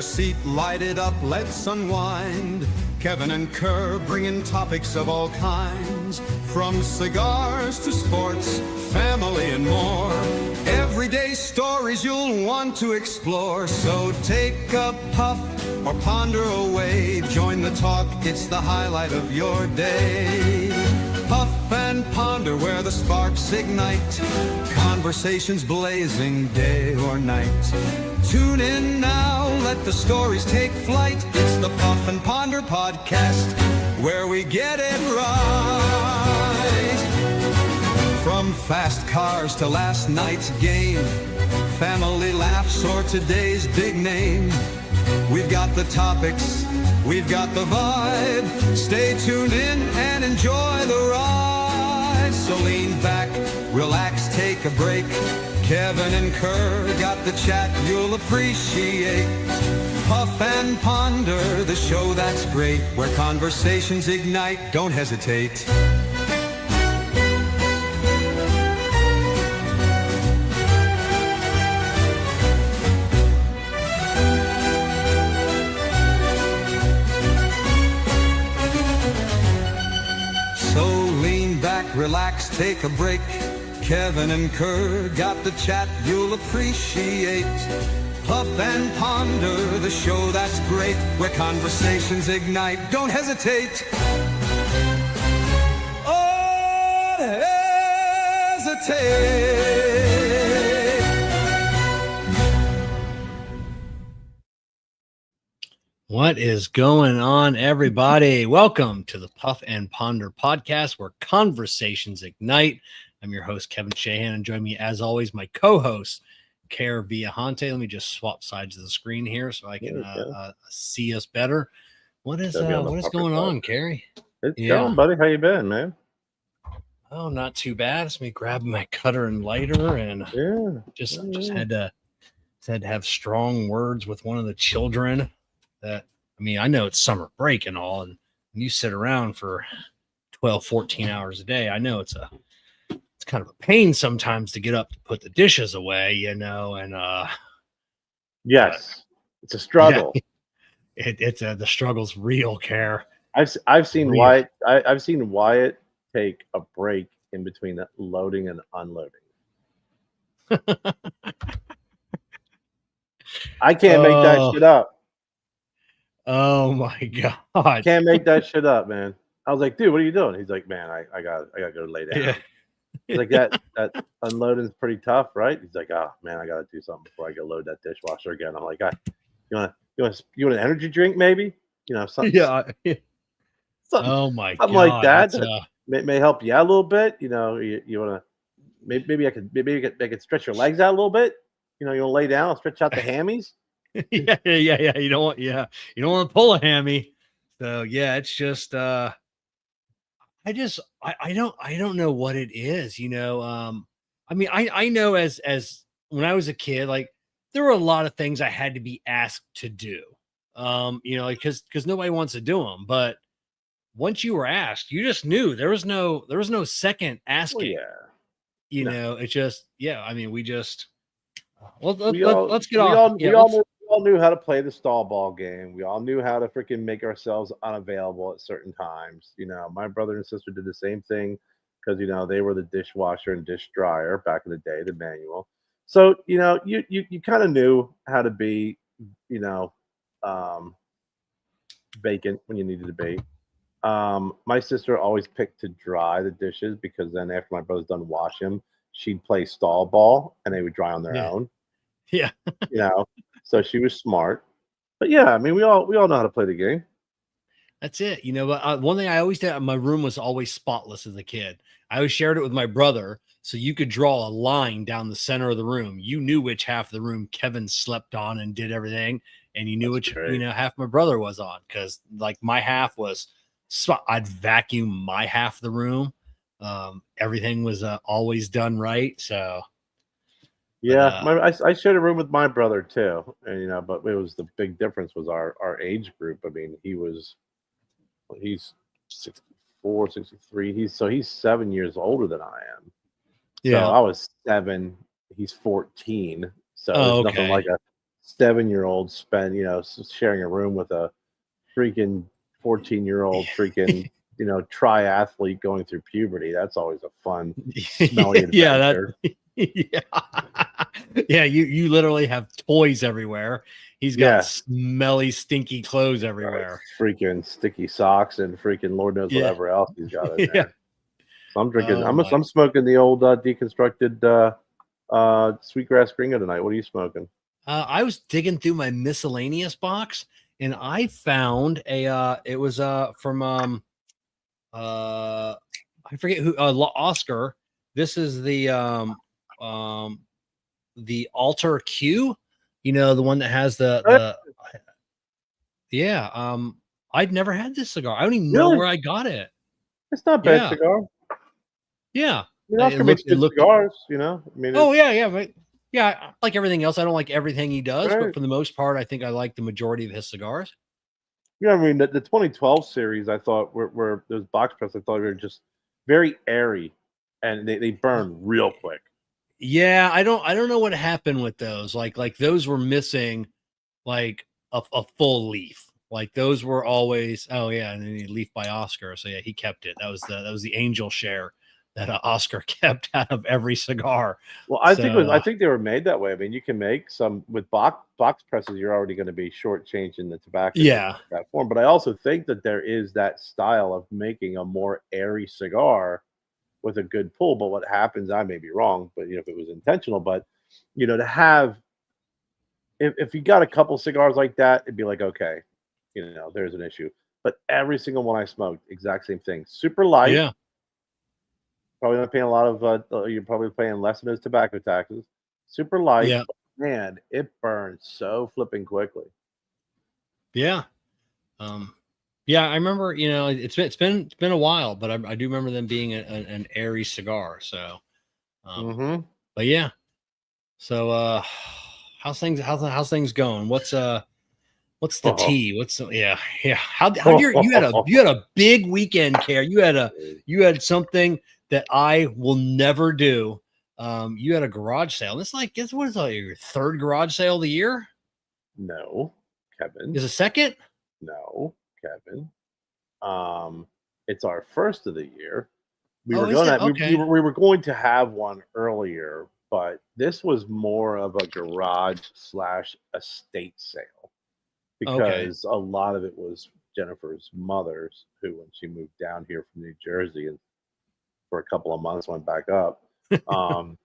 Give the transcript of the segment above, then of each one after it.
your seat, light it up, let's unwind. Kevin and Kerr bringing topics of all kinds, from cigars to sports, family and more. Everyday stories you'll want to explore. So take a puff or ponder away. Join the talk, it's the highlight of your day. Puff and ponder where the sparks ignite. Conversations blazing day or night. Tune in now, let the stories take flight. It's the Puff and Ponder podcast, where we get it right. From fast cars to last night's game, family laughs or today's big name. We've got the topics, we've got the vibe. Stay tuned in and enjoy the ride. So lean back, relax, take a break. Kevin and Kerr got the chat you'll appreciate. Puff and Ponder, the show that's great, where conversations ignite. Don't hesitate. So lean back, relax, take a break. Kevin and Kerr got the chat you'll appreciate. Puff and Ponder, the show that's great, where conversations ignite. Don't hesitate. Oh, hesitate. What is going on, everybody? Welcome to the Puff and Ponder podcast, where conversations ignite. I'm your host, Kevin Shahan, and join me, as always, my co-host, Kerr Viajante. Let me just swap sides of the screen here so I can see us better. What is going on, Kerry? It's going, buddy. How you been, man? Oh, not too bad. Let me grab my cutter and lighter, and just had to have strong words with one of the children. That, I mean, I know it's summer break and all, and when you sit around for 12, 14 hours a day, I know it's kind of a pain sometimes to get up to put the dishes away, you know, and yes, it's a struggle. Yeah, the struggle's real, Kerr. I've seen Wyatt. I've seen Wyatt take a break in between loading and unloading. I can't make that shit up. Oh my God! Can't make that shit up, man. I was like, dude, what are you doing? He's like, man, I gotta go lay down. Yeah. He's like, that unloading is pretty tough, right? He's like, oh man, I gotta do something before I go load that dishwasher again. I'm like, you want an energy drink, maybe? You know, something. Yeah. Something, oh my something God! like that. May help you out a little bit. You know, you want to maybe I could stretch your legs out a little bit. You know, you want to lay down, stretch out the hammies. yeah. You don't want to pull a hammy. So yeah, it's just I don't know what it is, you know. I mean, I know as when I was a kid, like there were a lot of things I had to be asked to do. You know, like because nobody wants to do them, but once you were asked, you just knew there was no second asking. You know, it's just I mean, we just let's get off. We all knew how to play the stall ball game. We all knew how to freaking make ourselves unavailable at certain times. You know, my brother and sister did the same thing because, you know, they were the dishwasher and dish dryer back in the day, the manual. So, you know, you kind of knew how to be, you know, vacant when you needed to be. My sister always picked to dry the dishes because then after my brother's done washing them, she'd play stall ball and they would dry on their own. Yeah. You know, so she was smart. But yeah, I mean, we all know how to play the game. That's it. You know, but one thing I always did, my room was always spotless as a kid. I always shared it with my brother, so you could draw a line down the center of the room. You knew which half of the room Kevin slept on and did everything, and you knew half my brother was on, because like my half was, I'd vacuum my half of the room. Everything was always done right. So yeah, I shared a room with my brother too, and you know, but it was the big difference was our age group. I mean, he's 64, 63. He's 7 years older than I am. Yeah, so I was 7. He's 14. So there's nothing like 7-year-old spend, sharing a room with a freaking 14-year-old freaking, triathlete going through puberty. That's always a fun, smelly Yeah, that adventure. yeah, you literally have toys everywhere. He's got Yeah. smelly, stinky clothes Right. everywhere. Freaking sticky socks and freaking Lord knows Yeah. whatever else he's got in Yeah. there. So I'm drinking. Oh my. I'm smoking the old deconstructed sweetgrass gringo tonight. What are you smoking? I was digging through my miscellaneous box and I found it was from I forget who Oscar. This is the Alter Q, the one that has the yeah, I'd never had this cigar. I don't even know Really? where I got it. It's not a bad Yeah. cigar. Yeah. I mean, It Oscar makes looked it good looked cigars. I mean, Oh it's yeah, yeah, but yeah, like everything else, I don't like everything he does, but right. for the most part, I think I like the majority of his cigars. Yeah, I mean, the 2012 series, I thought were those box press. I thought were just very airy, and they burn real quick. Yeah, I don't know what happened with those. Like those were missing like a full leaf. Like those were always oh yeah, and then the leaf by Oscar. So yeah, he kept it. That was the angel share that Oscar kept out of every cigar. Well, So I think they were made that way. I mean, you can make some with box presses. You're already going to be shortchanging the tobacco in yeah, that form. But I also think that there is that style of making a more airy cigar with a good pull. But what happens, I may be wrong, but if it was intentional, but to have if you got a couple cigars like that, it'd be like okay, there's an issue. But every single one I smoked, exact same thing. Super light. yeah, Probably not paying a lot of. You're probably paying less than those tobacco taxes. Super light, yeah, but man, it burns so flipping quickly. yeah. Um, yeah, I remember. It's been a while, but I do remember them being an airy cigar. So, um, Mm-hmm. but yeah. So, how's things going? What's the tea? Yeah. How you had a big weekend, Care. You had something that I will never do. You had a garage sale. This guess what is that, your third garage sale of the year? No, Kevin. Is a second? No, Kevin. Um, it's our first of the year. We Oh, were is going it? to we Okay. were going to have one earlier, but this was more of a garage slash estate sale Okay. because a lot of it was Jennifer's mother's, who when she moved down here from New Jersey and for a couple of months went back up. Um,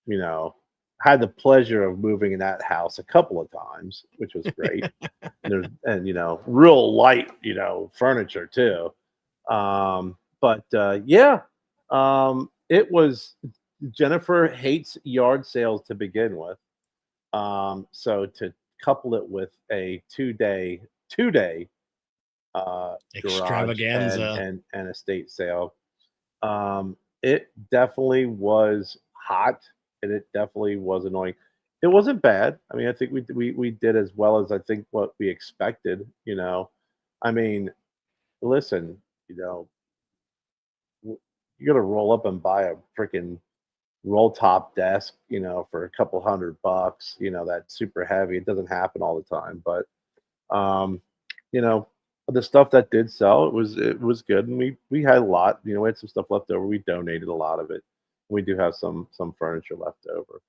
you know, had the pleasure of moving in that house a couple of times, which was great. And real light, furniture too. But yeah, it was Jennifer hates yard sales to begin with. So to couple it with a two day garage and Extravaganza. and and estate sale, it definitely was hot and it definitely was annoying. It wasn't bad. I mean, I think we did as well as I think what we expected. I mean, listen, you know, you're gonna roll up and buy a freaking roll top desk, for a couple $100. That's super heavy. It doesn't happen all the time, but um, you know, the stuff that did sell, it was good, and we had a lot. We had some stuff left over. We donated a lot of it. We do have some furniture left over.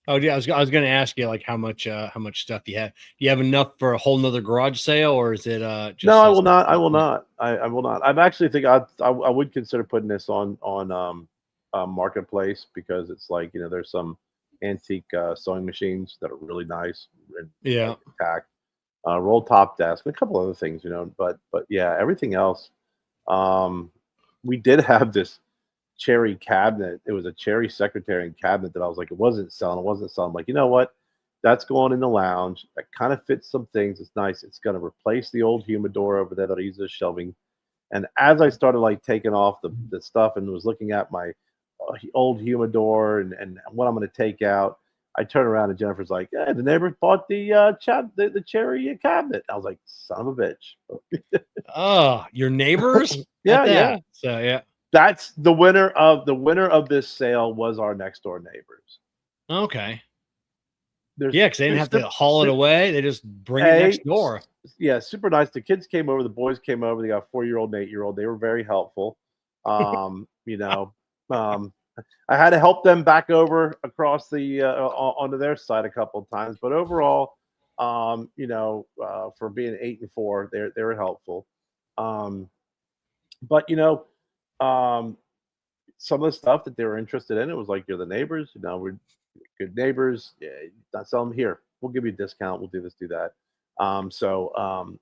Oh yeah, I was going to ask you like how much stuff you had. Do you have enough for a whole nother garage sale, or is it No, just I will not. I something will you- not. I will not. I'm actually think I would consider putting this on marketplace because it's like there's some antique sewing machines that are really nice and Yeah. like intact. Roll top desk, and a couple other things, but yeah, everything else. Um, we did have this cherry cabinet. It was a cherry secretary cabinet that I was like, it wasn't selling. It wasn't selling. I'm like, you know what? That's going in the lounge. That kind of fits some things. It's nice. It's going to replace the old humidor over there that I use as shelving. And as I started like taking off the stuff and was looking at my old humidor and what I'm going to take out, I turned around and Jennifer's like, "Yeah, the neighbors bought the cherry cabinet." I was like, "Son of a bitch!" Oh, your neighbors at Yeah, yeah. that. So yeah. That's the winner of this sale was our next door neighbors. Okay. Yeah, because they didn't have to haul it away. They just bring it next door. Yeah, super nice. The kids came over. The boys came over. They got a 4-year-old and 8-year-old. They were very helpful. You know, I had to help them back over across the onto their side a couple of times, but overall, for being 8 and 4, they were helpful. But some of the stuff that they were interested in, it was like, you're the neighbors. We're good neighbors. Yeah, not sell them here. We'll give you a discount. We'll do this, do that.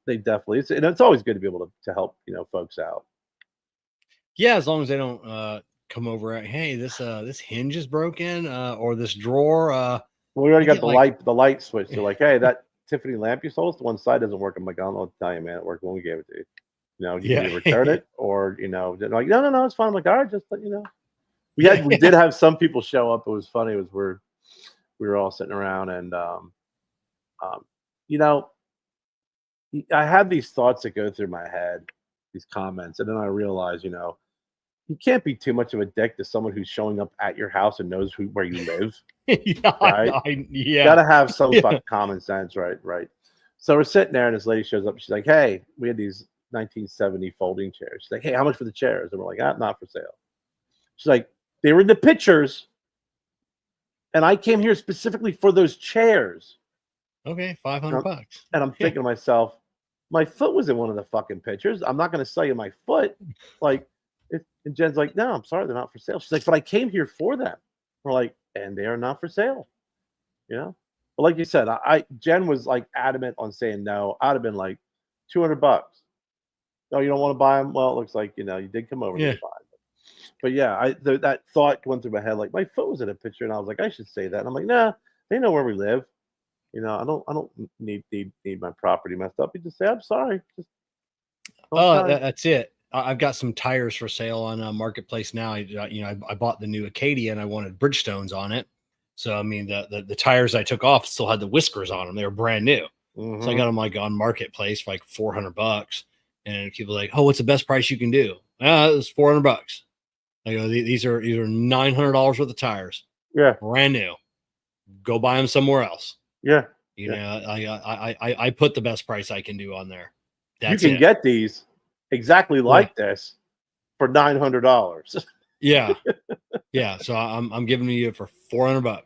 They definitely, it's always good to be able to help folks out. Yeah, as long as they don't come over at, hey, this hinge is broken, or this drawer. Well, we already got the light switch. They're like, hey, that Tiffany lamp you sold us, the one side doesn't work. I'm like, I don't know what to tell you, man. It worked when we gave it to you. You can either return it, or they're like, no, it's fine. I'm like, all right, just let you know. We did have some people show up. It was funny. It was we were all sitting around, and I had these thoughts that go through my head, these comments, and then I realized, you can't be too much of a dick to someone who's showing up at your house and knows where you live. Right? You gotta have some fucking common sense, right? So we're sitting there, and this lady shows up. She's like, hey, we had these 1970 folding chairs. She's like, hey, how much for the chairs? And we're like, not for sale. She's like, they were in the pictures, and I came here specifically for those chairs. Okay, $500. And I'm thinking to myself, my foot was in one of the fucking pictures. I'm not going to sell you my foot. And Jen's like, no, I'm sorry, they're not for sale. She's like, but I came here for them. We're like, and they are not for sale. But like you said, Jen was like adamant on saying no. I'd have been like, $200. No, you don't want to buy them. Well, it looks like you did come over to buy them. But yeah, that thought went through my head, like my foot was in a picture, and I was like, I should say that. And I'm like, nah, they know where we live. I don't need my property messed up. You just say, I'm sorry. That's it. I've got some tires for sale on a marketplace now. I bought the new Acadia, and I wanted Bridgestones on it. So I mean, the tires I took off still had the whiskers on them. They were brand new. Mm-hmm. So I got them like on marketplace for like $400. And people are like, oh, what's the best price you can do? It was $400. I go, these are $900 worth of tires. Yeah, brand new. Go buy them somewhere else. Yeah. I put the best price I can do on there. You can get these exactly like this for $900. Yeah. So I'm giving you for $400.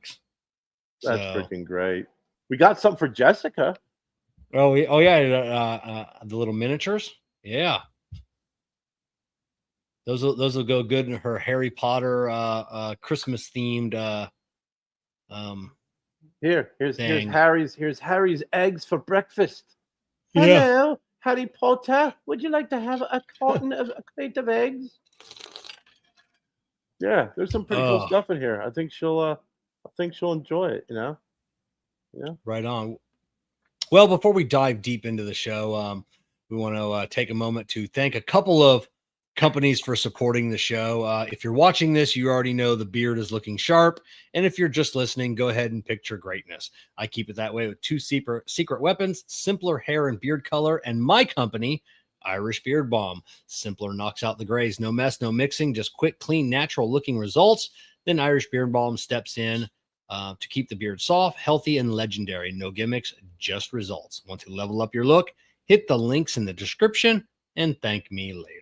That's freaking great. We got something for Jessica. The little miniatures. Yeah. Those will go good in her Harry Potter Christmas themed Here's Harry's eggs for breakfast. Hello, Harry Potter. Would you like to have a crate of eggs? Yeah, there's some pretty cool stuff in here. I think she'll enjoy it, Yeah. Right on. Well, before we dive deep into the show, we want to take a moment to thank a couple of companies for supporting the show. If you're watching this, you already know the beard is looking sharp. And if you're just listening, go ahead and picture greatness. I keep it that way with two secret weapons, simpler hair and beard color, and my company, Irish Beard Balm. Simpler knocks out the grays. No mess, no mixing, just quick, clean, natural looking results. Then Irish Beard Balm steps in to keep the beard soft, healthy, and legendary. No gimmicks, just results. Want to level up your look? Hit the links in the description and thank me later.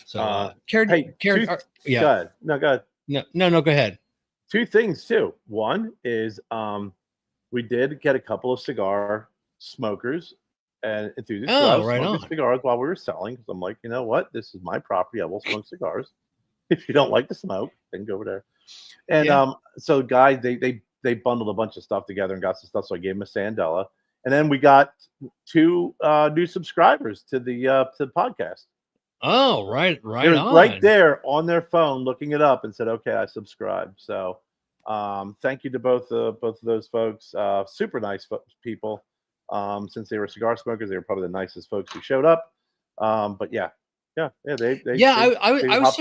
So, Kerr, go ahead. No, go ahead. No, go ahead. Two things too. One is we did get a couple of cigar smokers and enthusiasts. Right on. Cigars while we were selling, because I'm like, you know what? This is my property. I will smoke cigars. If you don't like the smoke, then go over there. And so guys, they bundled a bunch of stuff together and got some stuff. So I gave them a Sandela, and then we got 2 new subscribers to the podcast. Oh, right on. Right there on their phone, looking it up, and said, "Okay, I subscribe." So, thank you to both of those folks. Super nice people. Since they were cigar smokers, they were probably the nicest folks who showed up. But they hopped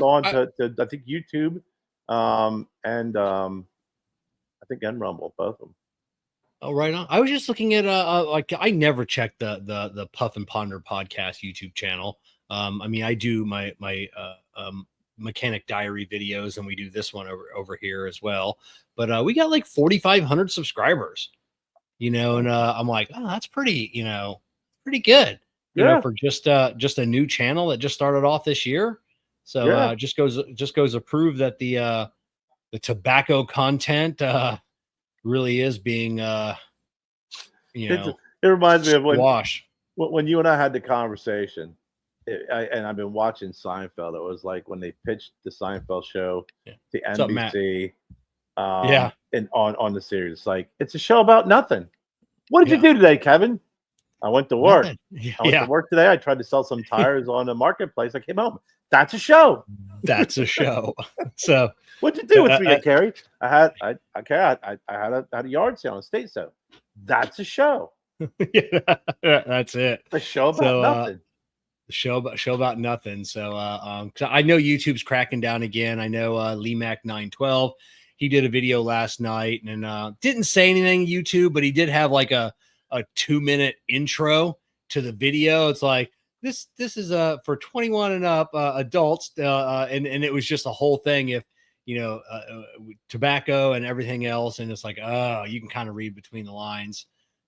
on to I think YouTube, and I think Rumble, both of them. Oh, right on. I was just looking at I never checked the Puff and Ponder podcast YouTube channel. I mean, I do my Mechanic Diary videos, and we do this one over here as well. But we got like 4,500 subscribers, you know, and I'm like, oh, that's pretty, you know, pretty good, you know, for just a new channel that just started off this year. So just goes to prove that the tobacco content really is being you know, it reminds me of when you and I had the conversation. And I've been watching Seinfeld. It was like when they pitched the Seinfeld show to NBC, and on the series. It's like, it's a show about nothing. What did you do today, Kevin? I went to work. I went to work today. I tried to sell some tires on the marketplace. I came home. That's a show. That's a show. So what'd you do with me, Kerry? I had a yard sale, an estate sale. That's a show. That's it. A show about nothing. Show about nothing. So I know YouTube's cracking down again. I know Mac 912, he did a video last night and didn't say anything YouTube, but he did have like a 2-minute intro to the video. It's like this is for 21 and up adults, and it was just a whole thing. If you know tobacco and everything else, and it's like, oh, you can kind of read between the lines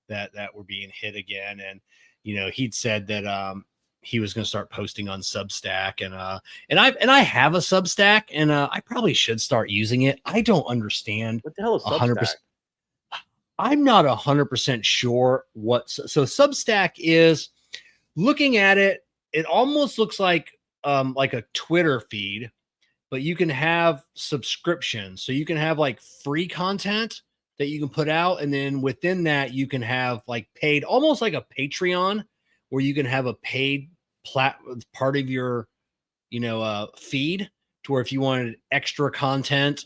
that we're being hit again. And you know, he'd said that he was going to start posting on Substack, and I have a Substack, and I probably should start using it. I don't understand what the hell is Substack. 100%. I'm not 100% sure what. So Substack is, looking at it, it almost looks like a Twitter feed, but you can have subscriptions. So you can have like free content that you can put out, and then within that you can have like paid, almost like a Patreon, where you can have a paid part of your, you know, feed, to where if you wanted extra content,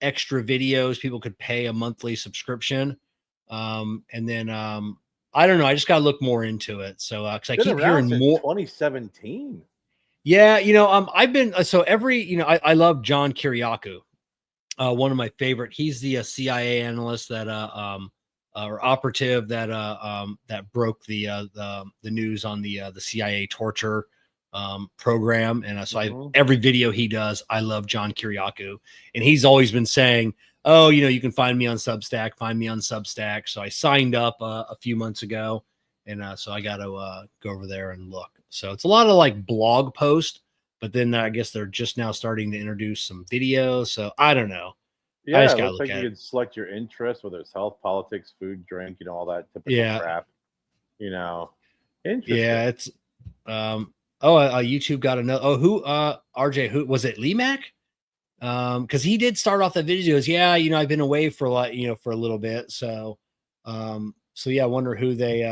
extra videos, people could pay a monthly subscription. And then I don't know, I just got to look more into it. So because I keep hearing more. 2017. Yeah, you know, I've been so every, you know, I love John Kiriakou, one of my favorite. He's the CIA analyst that or operative that broke the news on the CIA torture program. And so every video he does, I love John Kiriakou, and he's always been saying, oh, you know, you can find me on Substack. So I signed up a few months ago, and so I got to go over there and look. So it's a lot of like blog posts, but then I guess they're just now starting to introduce some videos. So I don't know. Yeah, it looks like you can select your interests, whether it's health, politics, food, drink, you know, all that typical crap. You know, interesting. Yeah, it's YouTube got another. Oh, who RJ? Who was it? Mac? Because he did start off the videos. Yeah, you know, I've been away for for a little bit. So yeah, I wonder who they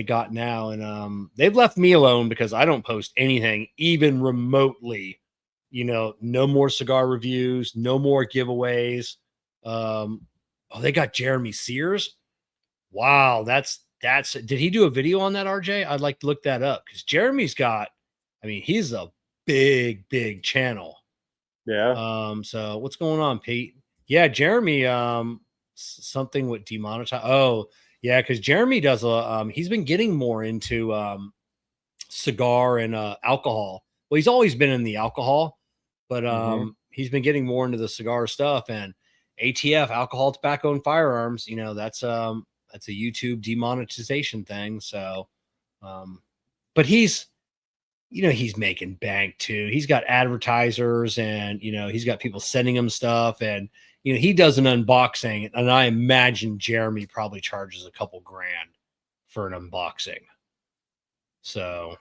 got now, and they've left me alone because I don't post anything even remotely. You know, no more cigar reviews, no more giveaways. They got Jeremy Sears. Wow, that's did he do a video on that, RJ? I'd like to look that up, because Jeremy's got, I mean, he's a big channel. Yeah. So what's going on, Pete? Yeah, Jeremy, something with demonetize. Oh, yeah, because Jeremy does he's been getting more into cigar and alcohol. Well, he's always been in the alcohol, but he's been getting more into the cigar stuff, and ATF, alcohol, tobacco, and firearms. You know, that's a YouTube demonetization thing. So, but he's, you know, he's making bank too. He's got advertisers, and you know, he's got people sending him stuff, and you know, he does an unboxing, and I imagine Jeremy probably charges a couple grand for an unboxing. So,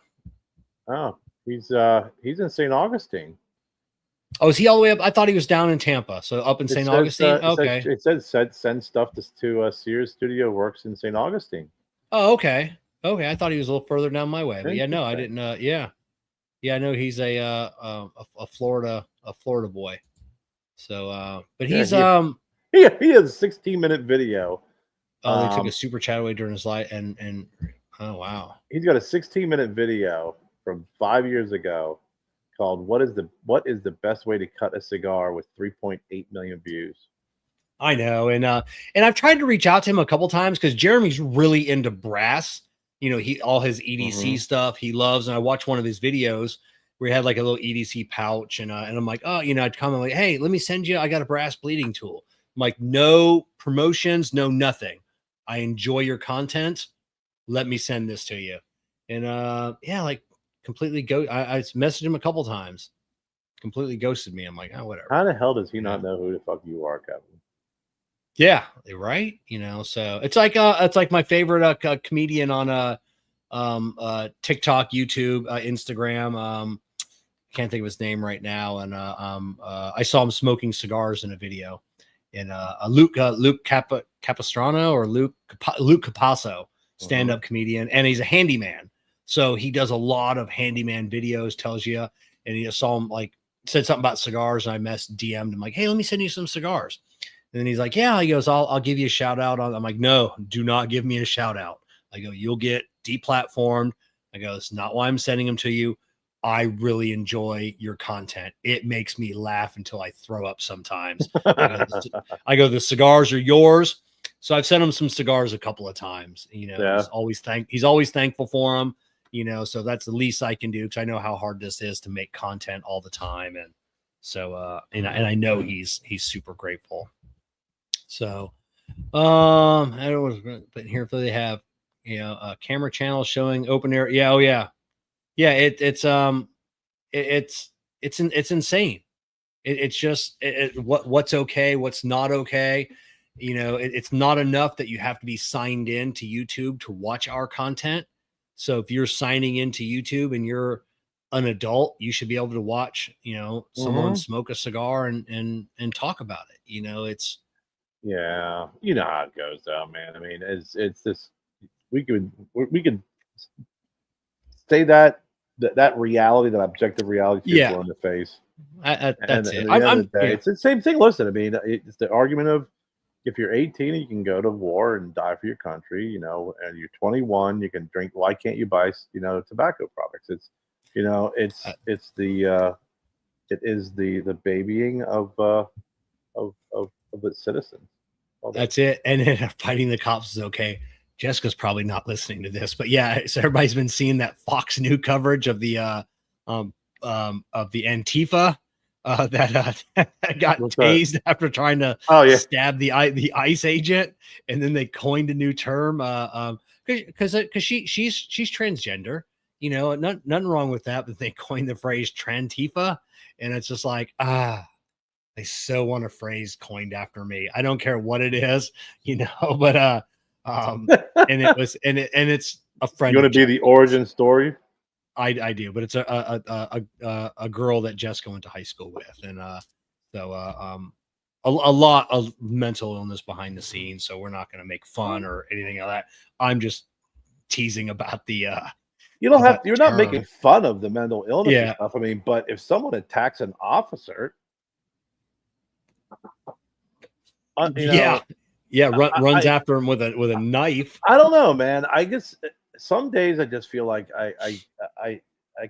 oh, he's in St. Augustine. Oh, is he all the way up? I thought he was down in Tampa. So up in St. Augustine. Okay. It says send stuff to Sears Studio Works in St. Augustine. Oh, okay. Okay, I thought he was a little further down my way, but yeah, no, I didn't. Yeah, I know he's a Florida boy. So, but he's he has a 16-minute video. Oh, they took a super chat away during his live, and oh wow, he's got a 16-minute video from 5 years ago called "What is the best way to cut a cigar" with 3.8 million views. I know, and I've tried to reach out to him a couple times, because Jeremy's really into brass. You know, all his EDC stuff he loves, and I watched one of his videos, we had like a little EDC pouch, and I'm like, oh, I'd come and like, hey, let me send you. I got a brass bleeding tool. I'm like, no promotions, no nothing. I enjoy your content. Let me send this to you. And yeah, like completely I messaged him a couple times. Completely ghosted me. I'm like, oh, whatever. How the hell does he not know who the fuck you are, Kevin? Yeah, right. So it's like my favorite comedian on TikTok, YouTube, Instagram. Can't think of his name right now. And I saw him smoking cigars in a video. And Luke Capistrano or Luke Capasso, stand-up comedian, and he's a handyman. So he does a lot of handyman videos, tells you. And he saw him like said something about cigars, and I DM'd him like, hey, let me send you some cigars. And then he's like, yeah, he goes, I'll give you a shout out. I'm like, no, do not give me a shout out. I go, you'll get deplatformed. I go, it's not why I'm sending them to you. I really enjoy your content. It makes me laugh until I throw up sometimes. I go, the cigars are yours. So I've sent him some cigars a couple of times. He's always thankful for them. So that's the least I can do, because I know how hard this is to make content all the time. And so and I know he's super grateful. So I don't know, but here they have a camera channel showing open air. Yeah, oh yeah. Yeah, it's insane. It's just what's okay, what's not okay. It's not enough that you have to be signed in to YouTube to watch our content. So if you're signing into YouTube and you're an adult, you should be able to watch, someone smoke a cigar and talk about it. It's yeah, you know how it goes though, man. I mean, it's this we could say that reality, that objective reality, is blown in the face. That's it. It's the same thing. Listen, I mean, it's the argument of, if you're 18 and you can go to war and die for your country, and you're 21, you can drink. Why can't you buy, tobacco products? It is the babying of the citizens. That's it. And then fighting the cops is okay. Jessica's probably not listening to this, but yeah, so everybody's been seeing that Fox News coverage of the Antifa that got tased after trying to stab the ICE agent, and then they coined a new term because she's transgender, nothing wrong with that, but they coined the phrase Trantifa, and it's just like they so want a phrase coined after me. I don't care what it is, but and it's a friend. You want to be the origin story? I do, but it's a girl that Jessica went to high school with, and so a lot of mental illness behind the scenes. So we're not going to make fun or anything like that. I'm just teasing about the. You're not making fun of the mental illness and stuff. I mean, but if someone attacks an officer, runs after him with a knife. I don't know, man. I guess some days I just feel like I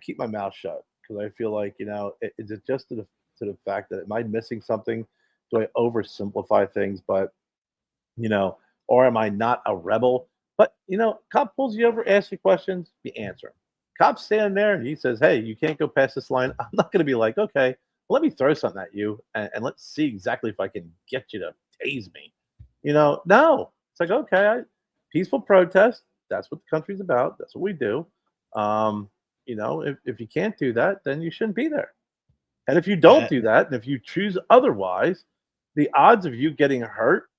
keep my mouth shut, because I feel like, is it just to the fact that, am I missing something? Do I oversimplify things? But or am I not a rebel? But cop pulls you over, asks you questions, you answer him. Cop's standing there and he says, hey, you can't go past this line. I'm not going to be like, okay, let me throw something at you and let's see exactly if I can get you to tase me. No, it's like, okay, peaceful protest. That's what the country's about. That's what we do. If you can't do that, then you shouldn't be there. And if you don't do that, and if you choose otherwise, the odds of you getting hurt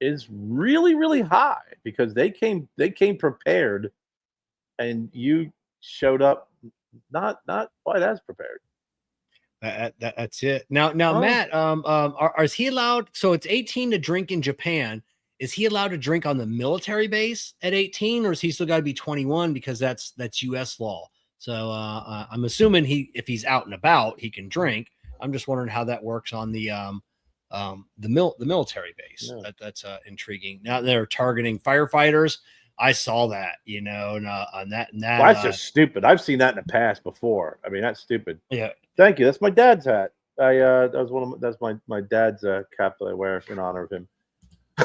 is really, really high, because they came prepared, and you showed up not quite as prepared. That's it. Now, Matt, is he allowed? So it's 18 to drink in Japan. Is he allowed to drink on the military base at 18, or is he still got to be 21, because that's U.S. law? So I'm assuming if he's out and about, he can drink. I'm just wondering how that works on the military base. Yeah. That's intriguing. Now they're targeting firefighters. I saw that, and on that. Well, that's just stupid. I've seen that in the past before. I mean, that's stupid. Yeah. Thank you. That's my dad's hat. That's my dad's cap that I wear in honor of him.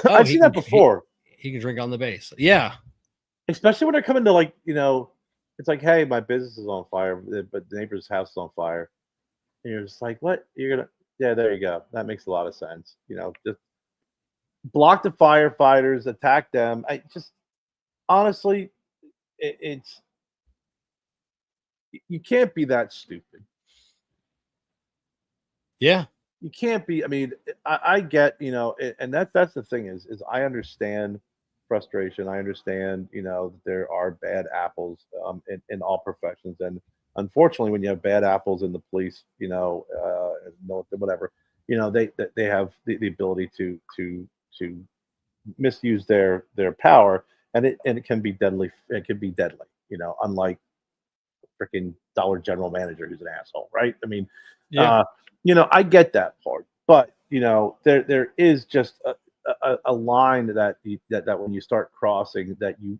I've seen that before. He can drink on the base. Yeah. Especially when they're coming to, like, It's like, hey, my business is on fire, but the neighbor's house is on fire. And you're just like, what? You're gonna, yeah, there you go. That makes a lot of sense. Just block the firefighters, attack them. I just honestly, it's you can't be that stupid. Yeah. You can't be. I mean, I get, and that's the thing is I understand frustration. I understand, that there are bad apples in all professions, and unfortunately, when you have bad apples in the police, whatever, they have the ability to misuse their power, and it can be deadly. It can be deadly. Unlike freaking Dollar General manager who's an asshole, right? I mean, Yeah. uh, I get that part, but there is just a line that when you start crossing, that you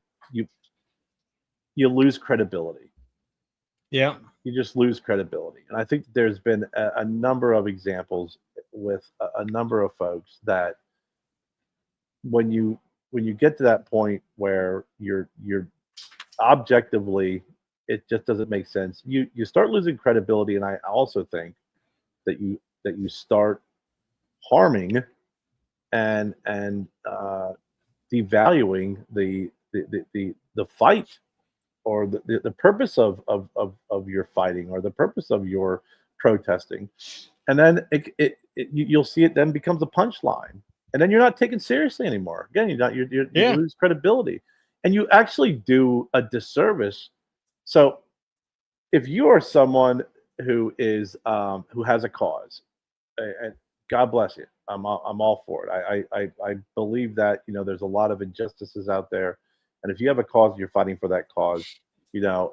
you lose credibility. Yeah. You just lose credibility, and I think there's been a number of examples with a number of folks that when you get to that point where you're objectively, it just doesn't make sense. You start losing credibility, and I also think that you start harming and devaluing the fight, or the purpose of your fighting, or the purpose of your protesting. And then you'll see it then becomes a punchline, and then you're not taken seriously anymore. Again, you Yeah. lose credibility, and you actually do a disservice. So if you are someone who has a cause, and God bless you. I'm all for it. I believe that there's a lot of injustices out there, and if you have a cause, you're fighting for that cause.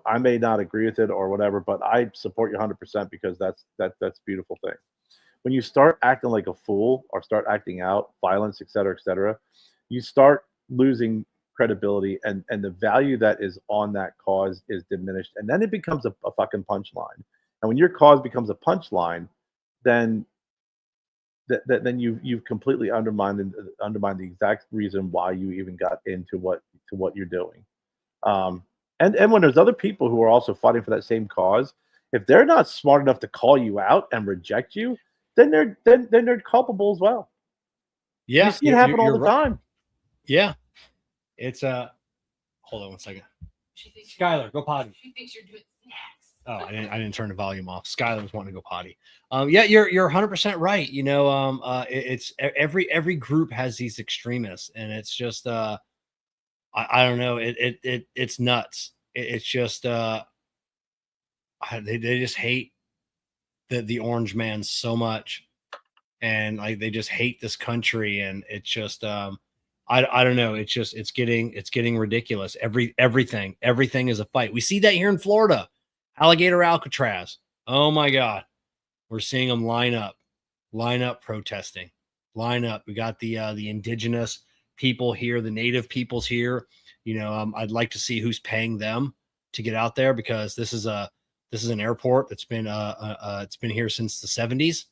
I may not agree with it or whatever, but I support you 100% because that's a beautiful thing. When you start acting like a fool or start acting out violence, et cetera, you start losing credibility, and the value that is on that cause is diminished, and then it becomes a fucking punchline. And when your cause becomes a punchline, then then you've completely undermined the exact reason why you even got into what you're doing. And when there's other people who are also fighting for that same cause, if they're not smart enough to call you out and reject you, then they're culpable as well. You Yeah. see it happen all You're the right. time. Yeah. It's hold on one second. Skylar, go potty. She thinks you're doing snacks. Oh, I didn't turn the volume off. Skylar was wanting to go potty. Yeah, you're 100% right. It's every group has these extremists, and it's just I don't know. It's nuts. It's just they just hate the orange man so much, and like they just hate this country, and it's just I don't know. It's getting ridiculous. Everything is a fight. We see that here in Florida, Alligator Alcatraz. Oh my God, we're seeing them line up protesting, line up. We got the indigenous people here, the native peoples here. I'd like to see who's paying them to get out there, because this is an airport that's been it's been here since the 70s,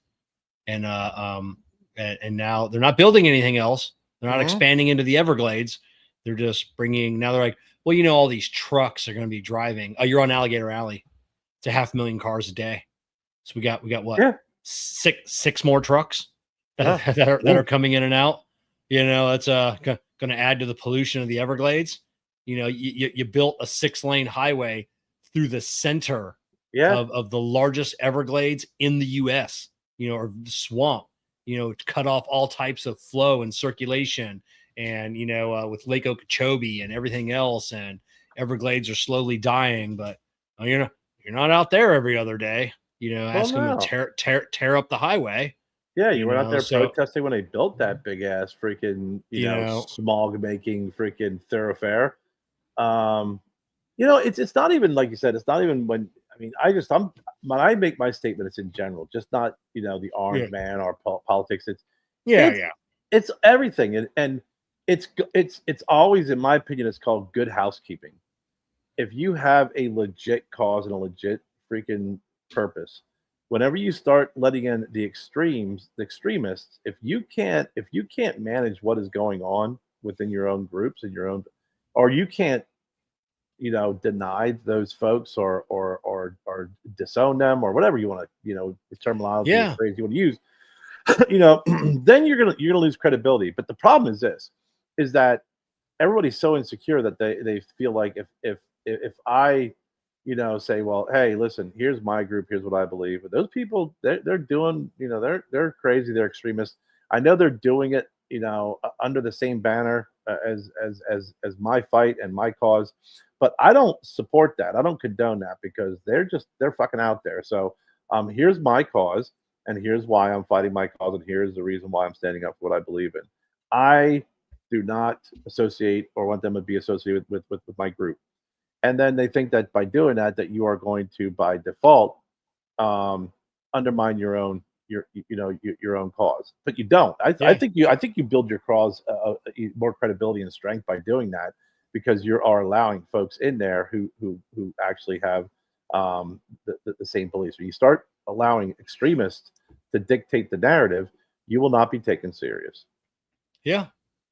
and and now they're not building anything else. They're not expanding into the Everglades. They're just bringing, now they're like, well, all these trucks are going to be driving. Oh, you're on Alligator Alley. It's 500,000 cars a day. So we got what? Yeah. Six more trucks that are coming in and out. That's going to add to the pollution of the Everglades. You built a 6-lane highway through the center of the largest Everglades in the US, or swamp, to cut off all types of flow and circulation. And, with Lake Okeechobee and everything else, and Everglades are slowly dying, but you're not out there every other day, asking them to tear up the highway. Yeah, you were out there protesting when they built that big ass freaking, smog making freaking thoroughfare. It's not even, like you said, it's not even when, I mean, when I make my statement, it's in general, just not, the orange man or politics. It's everything. And it's always, in my opinion, it's called good housekeeping. If you have a legit cause and a legit freaking purpose, whenever you start letting in the extremists, if you can't manage what is going on within your own groups and your own, or you can't denied those folks or disown them or whatever you want to, the terminology or Yeah. phrase you want to use, then you're gonna lose credibility. But the problem is this, is that everybody's so insecure that they feel like if I, say, well, hey, listen, here's my group, here's what I believe. But those people, they're doing, they're crazy, they're extremists. I know they're doing it, under the same banner as my fight and my cause, but I don't support that. I don't condone that because they're fucking out there. So here's my cause, and here's why I'm fighting my cause, and here's the reason why I'm standing up for what I believe in. I do not associate or want them to be associated with my group. And then they think that by doing that, that you are going to, by default, um, undermine your own cause. But you don't. Yeah. I think you build your cause more credibility and strength by doing that, because you are allowing folks in there who actually have the same beliefs. When you start allowing extremists to dictate the narrative, you will not be taken serious. Yeah.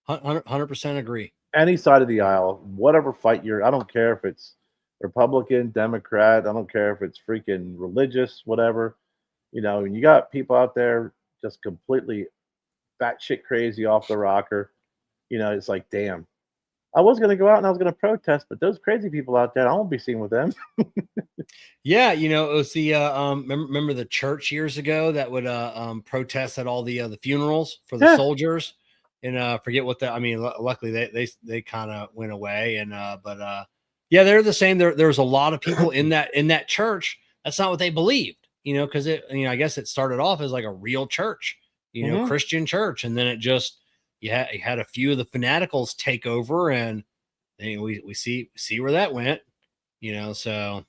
100% agree. Any side of the aisle, whatever fight I don't care if it's Republican, Democrat, I don't care if it's freaking religious, whatever. And you got people out there just completely batshit crazy off the rocker. It's like, damn, I was going to go out and I was going to protest, but those crazy people out there, I won't be seen with them. Yeah, it was the remember the church years ago that would protest at all the funerals for the Yeah. soldiers, and forget what luckily they kind of went away, and but yeah, they're the same. There's a lot of people in that church. That's not what they believed, because I guess it started off as like a real church, Mhm. Christian church, and then it just you had a few of the fanaticals take over, and we see where that went, so.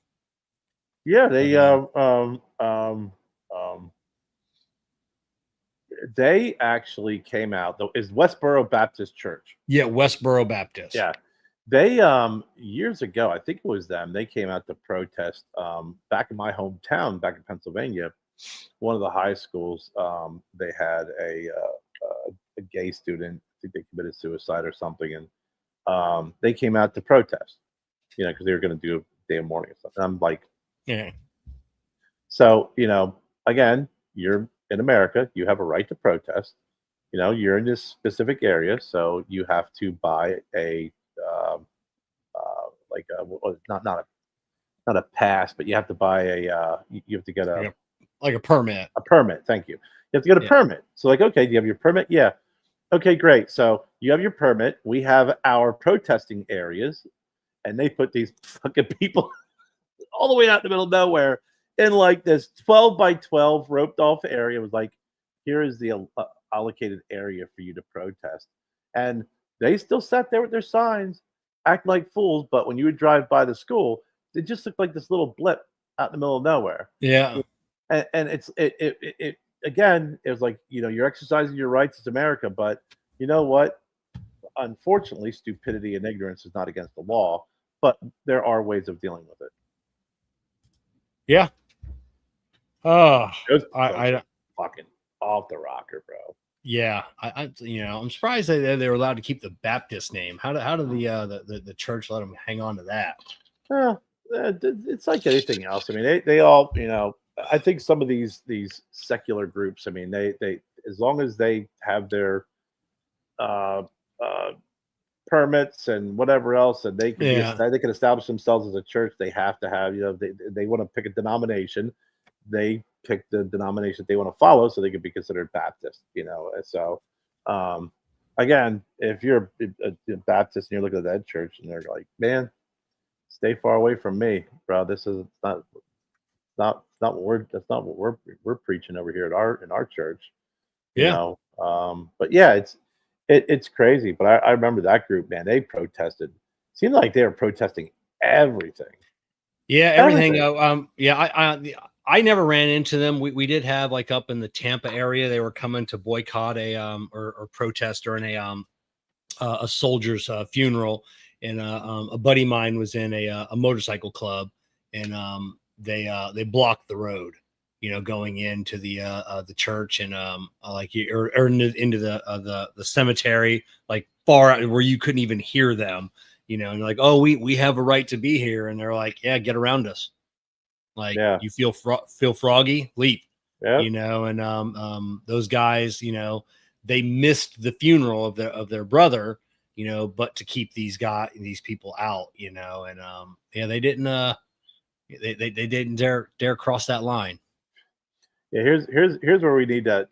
Yeah, But they actually came out, though, is Westboro Baptist Church. yeah, Westboro Baptist. Yeah. They years ago, I think it was them, they came out to protest back in my hometown, back in Pennsylvania. One of the high schools, they had a gay student. I think they committed suicide or something, and they came out to protest, because they were going to do a day of mourning and stuff. And I'm like, Yeah. so, again, you're in America, you have a right to protest. You're in this specific area, so you have to buy a like not a pass, but you have to buy you have to get Like a permit. a permit. Thank you. You have to get a Yeah. permit. So like, okay, do you have your permit? Yeah. Okay, great. So you have your permit. We have our protesting areas, and they put these fucking people all the way out in the middle of nowhere in like this 12 by 12 roped off area. It was like, here is the allocated area for you to protest. And they still sat there with their signs, act like fools. But when you would drive by the school, it just looked like this little blip out in the middle of nowhere. Yeah. And it again, it was like, you're exercising your rights. It's America. But you know what? Unfortunately, stupidity and ignorance is not against the law, but there are ways of dealing with it. Yeah. Oh, Those I fucking off the rocker, bro. yeah. I'm surprised they were allowed to keep the Baptist name. How did the church let them hang on to that? Well, it's like anything else. I mean, they all, I think some of these secular groups, I mean, they as long as they have their uh, uh, permits and whatever else, and they can they can establish themselves as a church. They have to have, they want to pick a denomination. They pick the denomination they want to follow, so they can be considered Baptist. And so, again, if you're a Baptist and you're looking at that church and they're like, man, stay far away from me, bro. This is not what we're preaching over here in our church. Yeah. But yeah, it's crazy. But I remember that group, man. They protested. Seemed like they were protesting everything. Yeah, everything. I never ran into them. We did have, like, up in the Tampa area, they were coming to boycott or protest during a soldier's funeral, and a buddy of mine was in a motorcycle club, and they blocked the road, going into the church, and into the cemetery, like far out where you couldn't even hear them. you know, and they're like, oh, we have a right to be here. And they're like, yeah, get around us. Like, Yeah. you feel froggy, leave, Yep. you know, and those guys, you know, they missed the funeral of their brother, you know, but to keep these people out, you know, and yeah, they didn't they didn't dare cross that line. Yeah, here's where we need to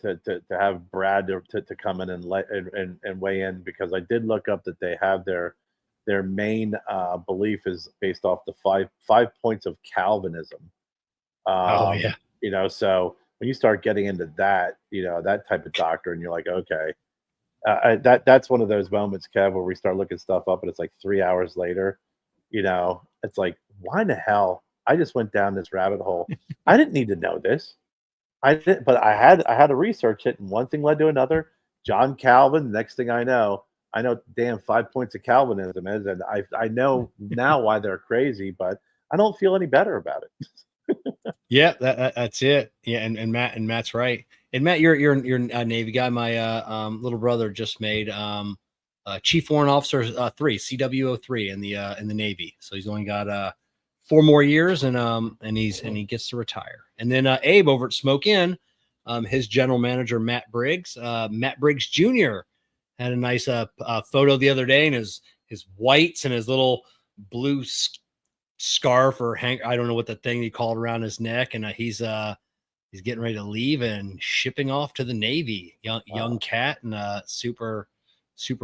have Brad to come in and weigh in, because I did look up that they have their main belief is based off the five points of Calvinism. Oh yeah. You know, so when you start getting into that, you know, that type of doctrine, you're like, okay, that's one of those moments, Kev, where we start looking stuff up and it's like 3 hours later, you know, it's like, why in the hell? I just went down this rabbit hole. I didn't need to know this. I didn't, but I had to research it, and one thing led to another. John Calvin. Next thing I know damn 5 points of Calvinism is, and I know now why they're crazy, but I don't feel any better about it. Yeah, that's it. Yeah, and Matt's right. And Matt, you're a Navy guy. My little brother just made Chief Warrant Officer 3, CWO3 in the Navy. So he's only got 4 more years, and he gets to retire. And then Abe over at Smoke Inn, his general manager Matt Briggs Jr. had a nice photo the other day, and his whites and his little blue scarf or I don't know what the thing he called around his neck, and he's getting ready to leave and shipping off to the Navy. Young cat, and super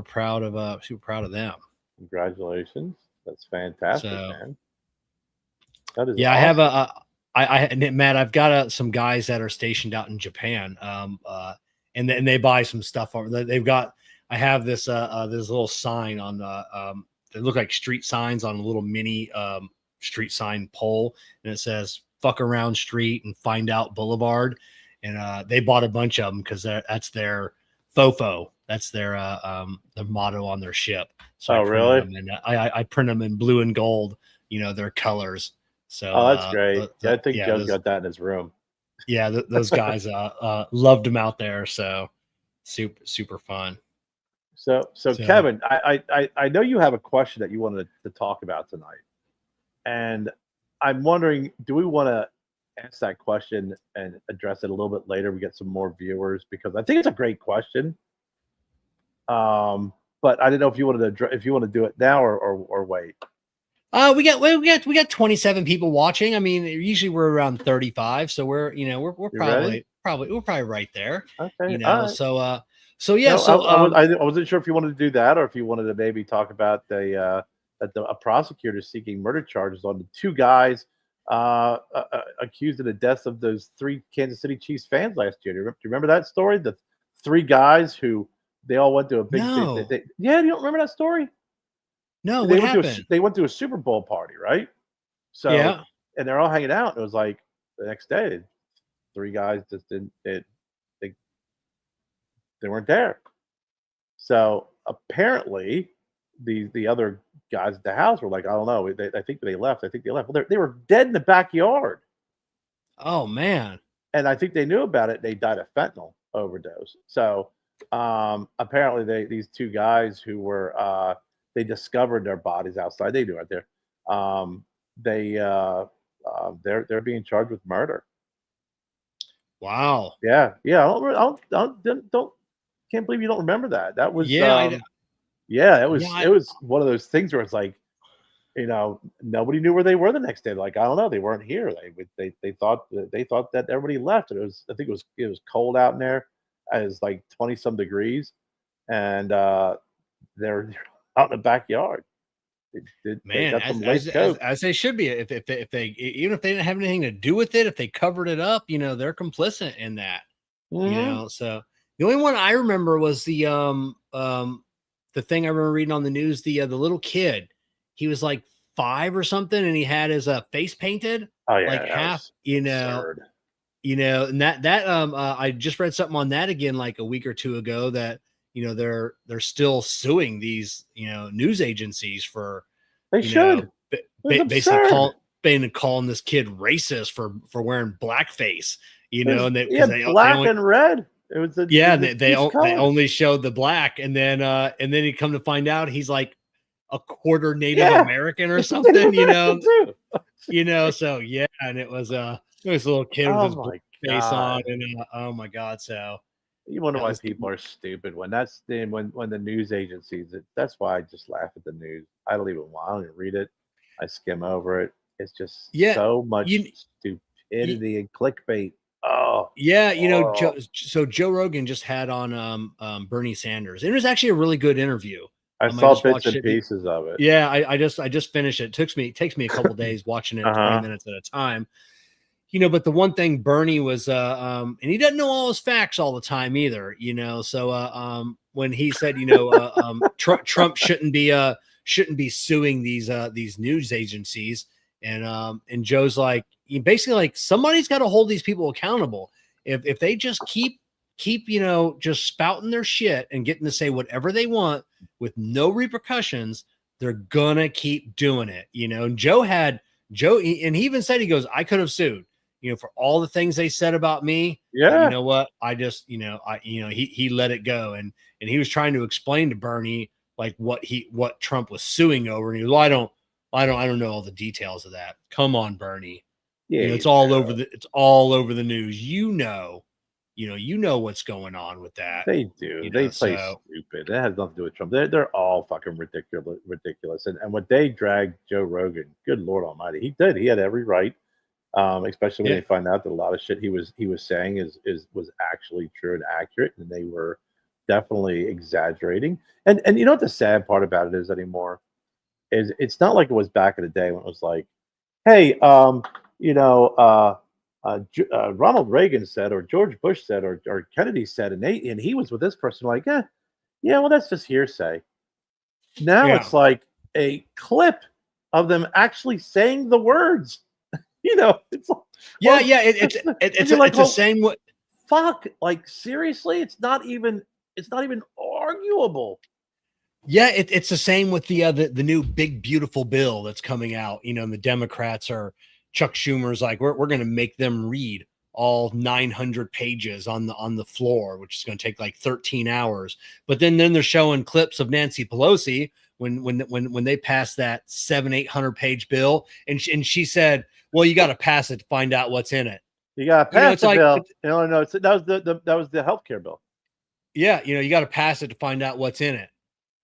proud of them. Congratulations. That's fantastic, man. That is yeah, awesome. I have Matt, I've got some guys that are stationed out in Japan, and they buy some stuff. They've got, I have this little sign on they look like street signs on a little mini street sign pole, and it says "fuck around street" and "find out boulevard," and they bought a bunch of them because that's their fofo. That's their motto on their ship. So oh, really? I print them in blue and gold, you know, their colors. So that's great. I think Joe's got that in his room. Yeah, those guys loved him out there. So super fun. So Kevin, I know you have a question that you wanted to talk about tonight, and I'm wondering, do we want to ask that question and address it a little bit later? We get some more viewers, because I think it's a great question. But I didn't know if you wanted to do it now or wait. We got 27 people watching. I mean, usually we're around 35, so we're probably right there. Okay, you know. Right. So yeah. No, I wasn't sure if you wanted to do that, or if you wanted to maybe talk about a prosecutor seeking murder charges on the 2 guys accused of the deaths of those 3 Kansas City Chiefs fans last year. Do you remember that story? The 3 guys who they all went to a big. No. Yeah, you don't remember that story? No, what happened? They went to a Super Bowl party, right? So yeah, and they're all hanging out. And it was like the next day, 3 guys just didn't. They weren't there. So apparently, the other guys at the house were like, I don't know. I think they left. Well, they were dead in the backyard. Oh man! And I think they knew about it. They died of fentanyl overdose. So apparently, these 2 guys who were they discovered their bodies outside. They knew right there. They're being charged with murder. Wow. Yeah. I don't can't believe you don't remember that. That was it was one of those things where it's like, you know, nobody knew where they were the next day. Like, I don't know, they weren't here. They thought that everybody left. And I think it was cold out in there. It was like 20 some degrees, and they're out in the backyard. Man, as they should be. If they even if they didn't have anything to do with it, if they covered it up, you know, they're complicit in that. Mm-hmm. You know, so the only one I remember was the thing I remember reading on the news. The little kid, he was like 5 or something, and he had his face painted. Oh yeah, like half. You know, absurd. You know, and that I just read something on that again like a week or 2 ago that, you know, they're still suing these, you know, news agencies for basically calling this kid racist for wearing blackface, you know, and they black only, and red. It was they only showed the black, and then he come to find out he's like a quarter Native American or something, so yeah, and it was a little kid with Oh his my face on, god. and oh my god, so You wonder that why was people are stupid when that's then when the news agencies. That's why I just laugh at the news. I don't even read it. I skim over it. It's just yeah, so much you, you stupidity and clickbait. Oh, yeah, oh, Joe Rogan just had on Bernie Sanders. It was actually a really good interview. I I saw just bits watched and it. pieces of it. Yeah, I just finished it. Takes me a couple days watching it 20 Uh-huh. minutes at a time. But the one thing Bernie was and he doesn't know all his facts all the time either, so when he said, Trump shouldn't be suing these news agencies, and Joe's like, basically like, somebody's got to hold these people accountable. If they just keep just spouting their shit and getting to say whatever they want with no repercussions, they're gonna keep doing it, and Joe, and he even said, he goes, I could have sued, for all the things they said about me. But you Yeah. know what? I just, he let it go. And he was trying to explain to Bernie like what Trump was suing over. And he was, well, I don't know all the details of that. Come on, Bernie. Yeah, It's you all over do. it's all over the news. What's going on with that. They do. They play So stupid. It has nothing to do with Trump. They're all fucking ridiculous. And what they dragged Joe Rogan, good Lord Almighty, he did. He had every right. Especially when yeah, they find out that a lot of shit he was saying was actually true and accurate, and they were definitely exaggerating. And you know what the sad part about it is anymore is it's not like it was back in the day when it was like, hey, you know, Ronald Reagan said, or George Bush said, or Kennedy said, and he was with this person. Like, yeah, well, that's just hearsay. Now yeah, it's like a clip of them actually saying the words. It's like, yeah, well, yeah. and you're like, It's the well, same. fuck, like seriously, it's not even arguable. Yeah, it's the same with the new big beautiful bill that's coming out. And the Democrats are Chuck Schumer's like, we're going to make them read all 900 pages on the floor, which is going to take like 13 hours. But then they're showing clips of Nancy Pelosi when they passed that 700-800 page bill, and she said, well, you got to pass it to find out what's in it. You gotta pass It's the like, bill. No, that was the healthcare bill. yeah, you got to pass it to find out what's in it.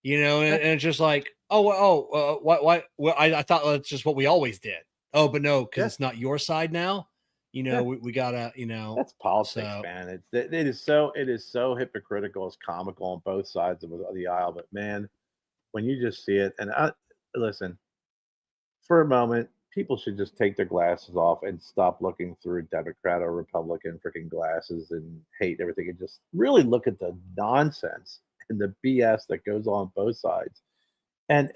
And it's just like, why? Well, I thought that's just what we always did. Oh, but no, because Yeah, it's not your side now. yeah. We gotta, That's politics, so man. It is so hypocritical. It's comical on both sides of the aisle. But man, when you just see it, and listen, for a moment, people should just take their glasses off and stop looking through Democrat or Republican freaking glasses and hate everything, and just really look at the nonsense and the BS that goes on both sides, and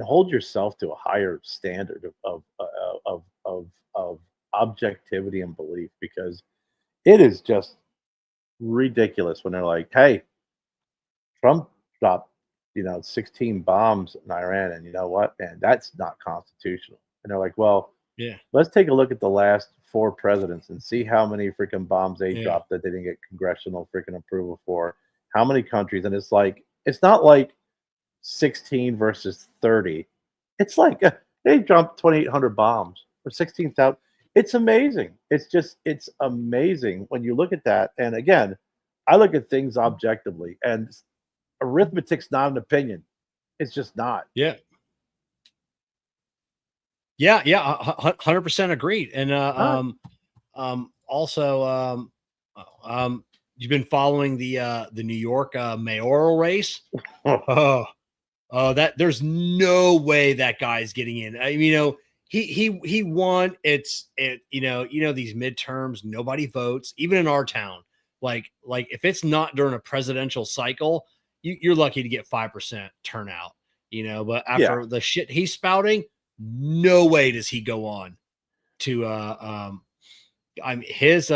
hold yourself to a higher standard of objectivity and belief, because it is just ridiculous when they're like, "Hey, Trump dropped, 16 bombs in Iran, and you know what, man, that's not constitutional." And they're like, "Well, yeah, let's take a look at the last four presidents and see how many freaking bombs they yeah, dropped that they didn't get congressional freaking approval for. How many countries?" And it's like, it's not like 16 versus 30. It's like they dropped 2,800 bombs or 16,000. It's amazing. It's amazing when you look at that. And again, I look at things objectively, and arithmetic's not an opinion. It's just not. yeah, yeah, yeah. 100% agreed. And Not. also you've been following the New York mayoral race. Oh, that there's no way that guy's getting in. He won. These midterms, nobody votes, even in our town. Like if it's not during a presidential cycle, you're lucky to get 5% turnout. But Yeah. after the shit he's spouting, no way does he go on to I'm his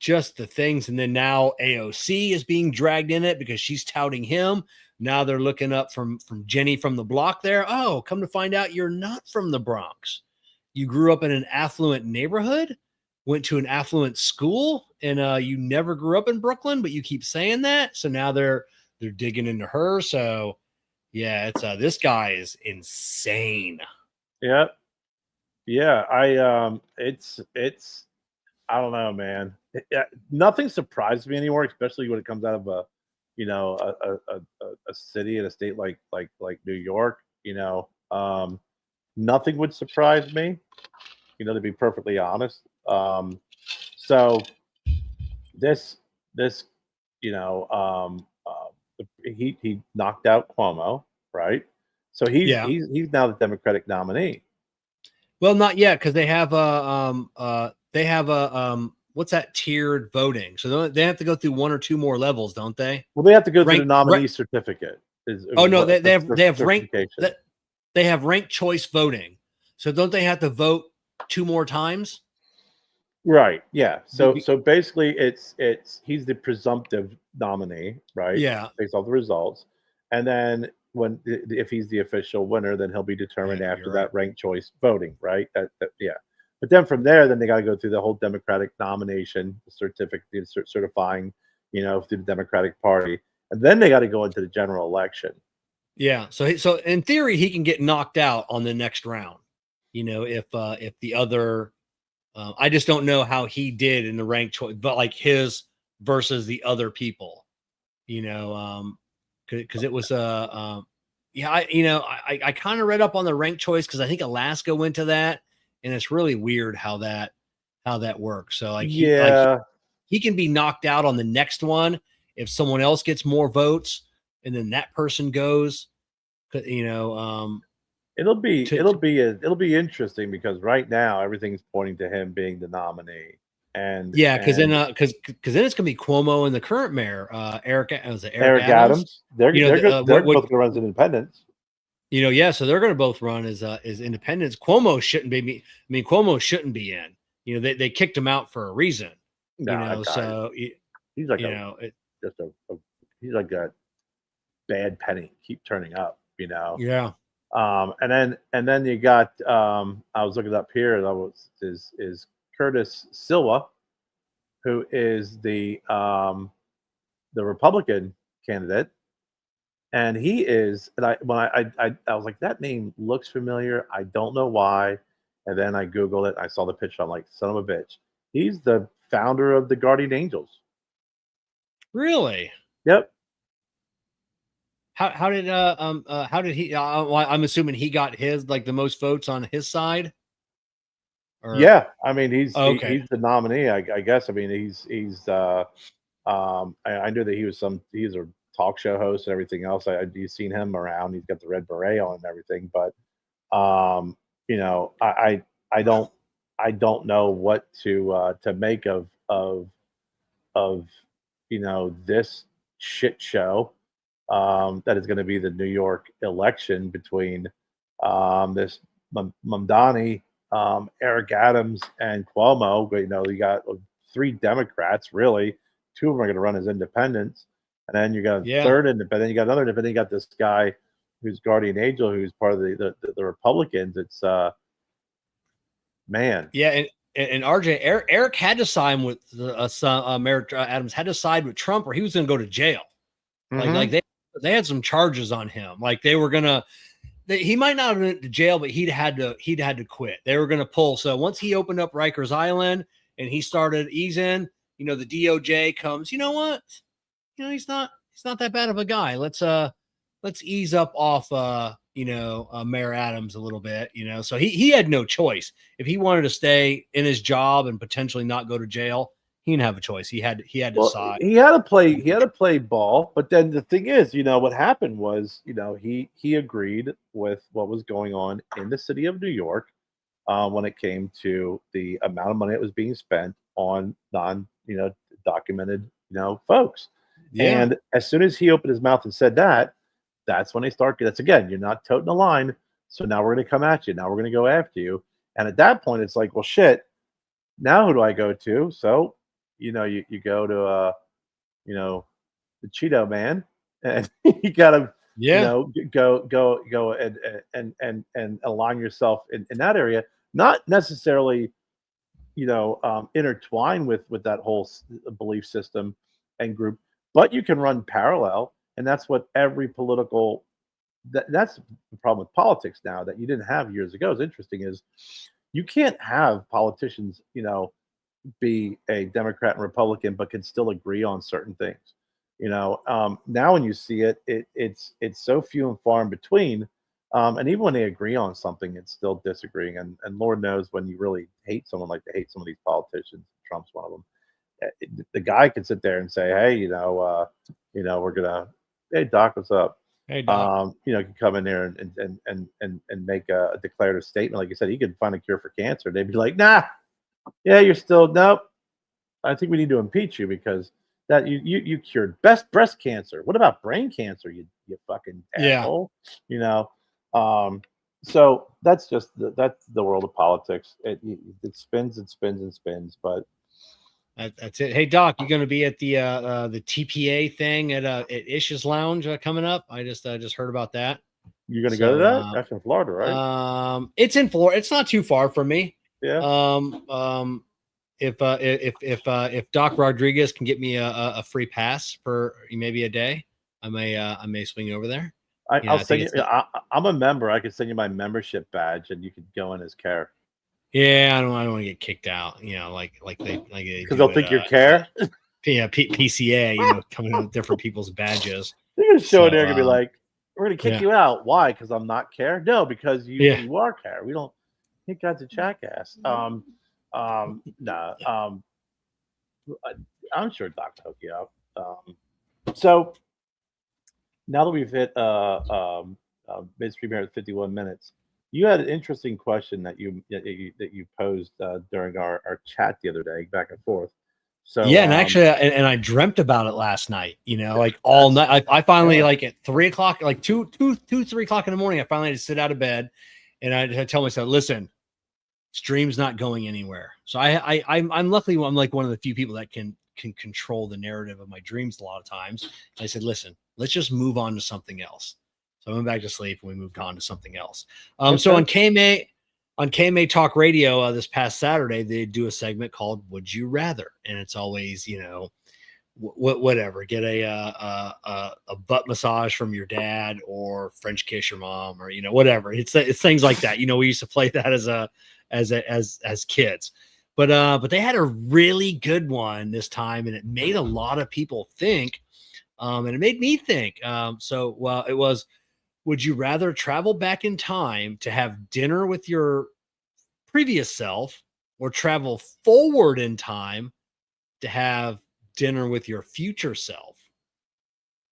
just the things. And then now AOC is being dragged in it because she's touting him. Now they're looking up from Jenny from the block there. Oh, come to find out you're not from the Bronx. You grew up in an affluent neighborhood, went to an affluent school, and you never grew up in Brooklyn, but you keep saying that. So now they're digging into her. So Yeah, it's this guy is insane. Yeah, yeah. It's I don't know, man. Nothing surprises me anymore, especially when it comes out of a, a city and a state like New York. Nothing would surprise me. To be perfectly honest. So this this you know he knocked out Cuomo, right? So he's Yeah. he's now the Democratic nominee. Well, not yet because they have a what's that tiered voting? So they have to go through one or two more levels, don't they? Well, they have to go through the Rank. nominee certificate. Is Oh no, what that's their they have certification. they have ranked choice voting. So don't they have to vote two more times? Right. Yeah. So Be- so basically, it's he's the presumptive nominee, right? yeah. Based off the results, and then if he's the official winner, then he'll be determined Yeah, after you're right. that ranked choice voting, right? Yeah. But then from there, then they got to go through the whole Democratic nomination certificate, certifying, through the Democratic Party, and then they got to go into the general election. Yeah. So in theory, he can get knocked out on the next round. If the other, I just don't know how he did in the ranked choice, but like his versus the other people. Because it was yeah, I kind of read up on the ranked choice because I think Alaska went to that, and it's really weird how that works. So Yeah, he can be knocked out on the next one if someone else gets more votes, and then that person goes. it'll be To, it'll to be it'll be interesting because right now everything's pointing to him being the nominee, and yeah, because then and then it's gonna be Cuomo and the current mayor, Eric. Was it Eric Eric Adams? Adams, they're You know, they're good. They're what both going to run as independents. Yeah, so they're going to both run as independents. Cuomo shouldn't be. I mean, Cuomo shouldn't be in. They kicked him out for a reason. No, that guy, So he's like you know, it, just he's like a bad penny. Keep turning up. yeah, And then you got I was looking up here. That was is Curtis Silva, who is the Republican candidate. And he is, and I was like, that name looks familiar. I don't know why. And then I Googled it. I saw the picture. I'm like, son of a bitch. He's the founder of the Guardian Angels. really. Yep. How did he? Well, I'm assuming he got his like the most votes on his side. Or Yeah. I mean, okay, he's the nominee. I guess. I mean, he's. I knew that he's a talk show host and everything else. You've seen him around. He's got the red beret on and everything. But um, I don't know what to make of this shit show that is going to be the New York election between this Mamdani, Eric Adams, and Cuomo. But you got three Democrats really. Two of them are going to run as independents, and then you got a yeah, third independent. You got another independent. You got this guy who's Guardian Angel, who's part of the Republicans. It's man. yeah, and RJ Eric had to sign with Mayor Adams had to side with Trump, or he was going to go to jail. Like Mm-hmm. they had some charges on him. Like they were gonna. He might not have been to jail, but he'd had to quit. They were gonna pull. So once he opened up Rikers Island and he started easing, the DOJ comes. You know what? He's not that bad of a guy. Let's ease up off Mayor Adams a little bit. So he had no choice if he wanted to stay in his job and potentially not go to jail. He didn't have a choice. He had to Well, side. he had to play. He had to play ball. But then the thing is, what happened was, he agreed with what was going on in the city of New York when it came to the amount of money that was being spent on documented, folks. Yeah, And as soon as he opened his mouth and said that, that's when they start. That's again, you're not toting the line. So now we're going to come at you. Now we're going to go after you. And at that point, it's like, well, shit. Now who do I go to? So you go to the Cheeto man, and you gotta yeah, go and align yourself in that area. Not necessarily intertwine with that whole belief system and group, but you can run parallel, and that's what every political that's the problem with politics now that you didn't have years ago. Is interesting is you can't have politicians, be a Democrat and Republican, but can still agree on certain things. Now when you see it, it's so few and far in between. And even when they agree on something, it's still disagreeing. And Lord knows when you really hate someone like they hate some of these politicians. Trump's one of them. The guy can sit there and say, "Hey, we're gonna, hey Doc, what's up?" Hey, Doc. Can come in there and make a declarative statement. Like you said, he could find a cure for cancer. They'd be like, "Nah, yeah, you're still nope. I think we need to impeach you because that you cured best breast cancer. What about brain cancer? You fucking Yeah. asshole." You know. So that's that's the world of politics. It spins and spins and spins, but That's it. Hey Doc, you going to be at the TPA thing at Ish's Lounge coming up? I just heard about that. you're gonna go to that? That's in Florida, right? It's in Florida. It's not too far from me. Yeah. If Doc Rodriguez can get me a free pass for maybe a day, I may swing over there. I'll send you. I'm a member. I can send you my membership badge, and you could go in as Kerr. Yeah, I don't want to get kicked out. Because they'll think you're Kerr. PCA, coming with different people's badges. They're gonna show it there, gonna be like, "We're gonna kick you out." Why? Because I'm not Kerr? No, because you are Kerr. We don't think God's a jackass. No. I'm sure Doc will hook you up. So now that we've hit midstream here at 51 minutes, you had an interesting question that you posed during our chat the other day, back and forth. So yeah, and actually, and I dreamt about it last night. Like all night. I finally like at 3 o'clock, like 3 o'clock in the morning. I finally had to sit out of bed, and I had to tell myself, "Listen, stream's not going anywhere." So I'm luckily I'm like one of the few people that can control the narrative of my dreams a lot of times. And I said, "Listen, let's just move on to something else." So I went back to sleep and we moved on to something else. So on KMA Talk Radio this past Saturday, they do a segment called "Would You Rather," and it's always whatever, get a butt massage from your dad or French kiss your mom or whatever. It's things like that. We used to play that as kids, but they had a really good one this time, and it made a lot of people think, and it made me think. It was. Would you rather travel back in time to have dinner with your previous self or travel forward in time to have dinner with your future self?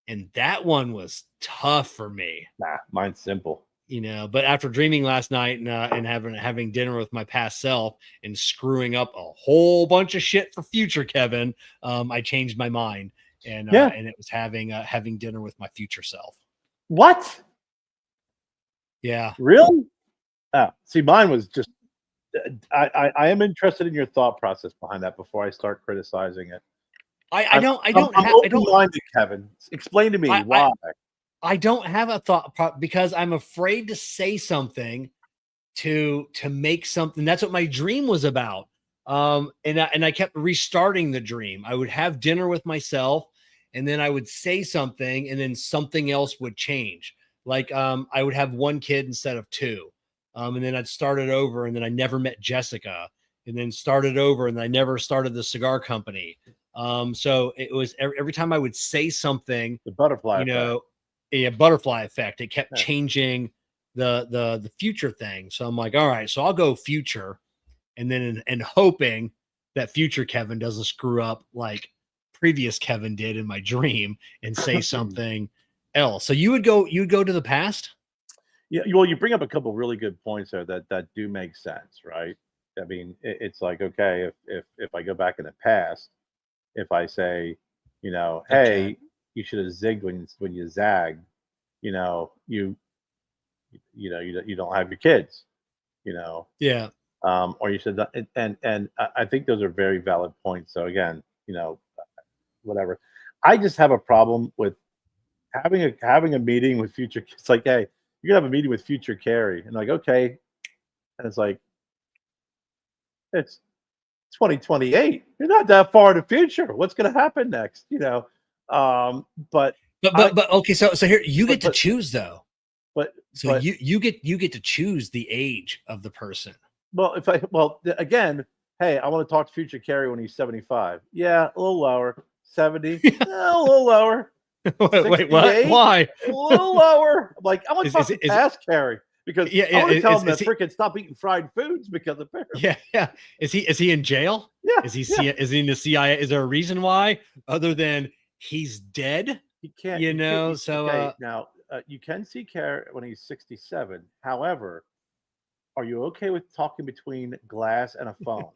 And that one was tough for me. Nah, mine's simple. But after dreaming last night and having dinner with my past self and screwing up a whole bunch of shit for future Kevin, I changed my mind and it was having dinner with my future self. What? Yeah. Really? See, mine was just. I am interested in your thought process behind that before I start criticizing it. I'm open-minded, Kevin. Explain to me why. I don't have a thought because I'm afraid to say something to make something. That's what my dream was about. And I kept restarting the dream. I would have dinner with myself, and then I would say something, and then something else would change. Like I would have 1 kid instead of 2. And then I'd start it over, and then I never met Jessica, and then started over, and I never started the cigar company. So it was every time I would say something, the butterfly effect. A butterfly effect. It kept changing the future thing. So I'm like, all right, so I'll go future, and then and hoping that future Kevin doesn't screw up like previous Kevin did in my dream and say something else. So you would go to the past? Yeah, well, you bring up a couple really good points there that do make sense, right? I mean, it's like, okay, if I go back in the past, if I say, hey, you should have zigged when you zagged, you don't have your kids, Yeah. Or you should, and I think those are very valid points. So again, whatever. I just have a problem with having a meeting with future. It's like, hey, you're gonna have a meeting with future Carrie, and like, okay, and it's like, it's 2028. You're not that far in the future. What's gonna happen next? But okay, so here you get to choose though. So But you get to choose the age of the person. well, again, hey, I want to talk to future Kerry when he's 75. Yeah, a little lower. 70, a little lower. Wait, what? 68, Why? a little lower. I'm like, I want to talk to Is past Kerry because yeah, I yeah. want to tell him Is to freaking stop eating fried foods because of Perry. yeah, yeah. Is he in jail? Yeah, Is he yeah. is he in the CIA? Is there a reason why other than he's dead? You can't. You You can't. know, so Okay, now you can see Kerry when he's 67. However, are you okay with talking between glass and a phone?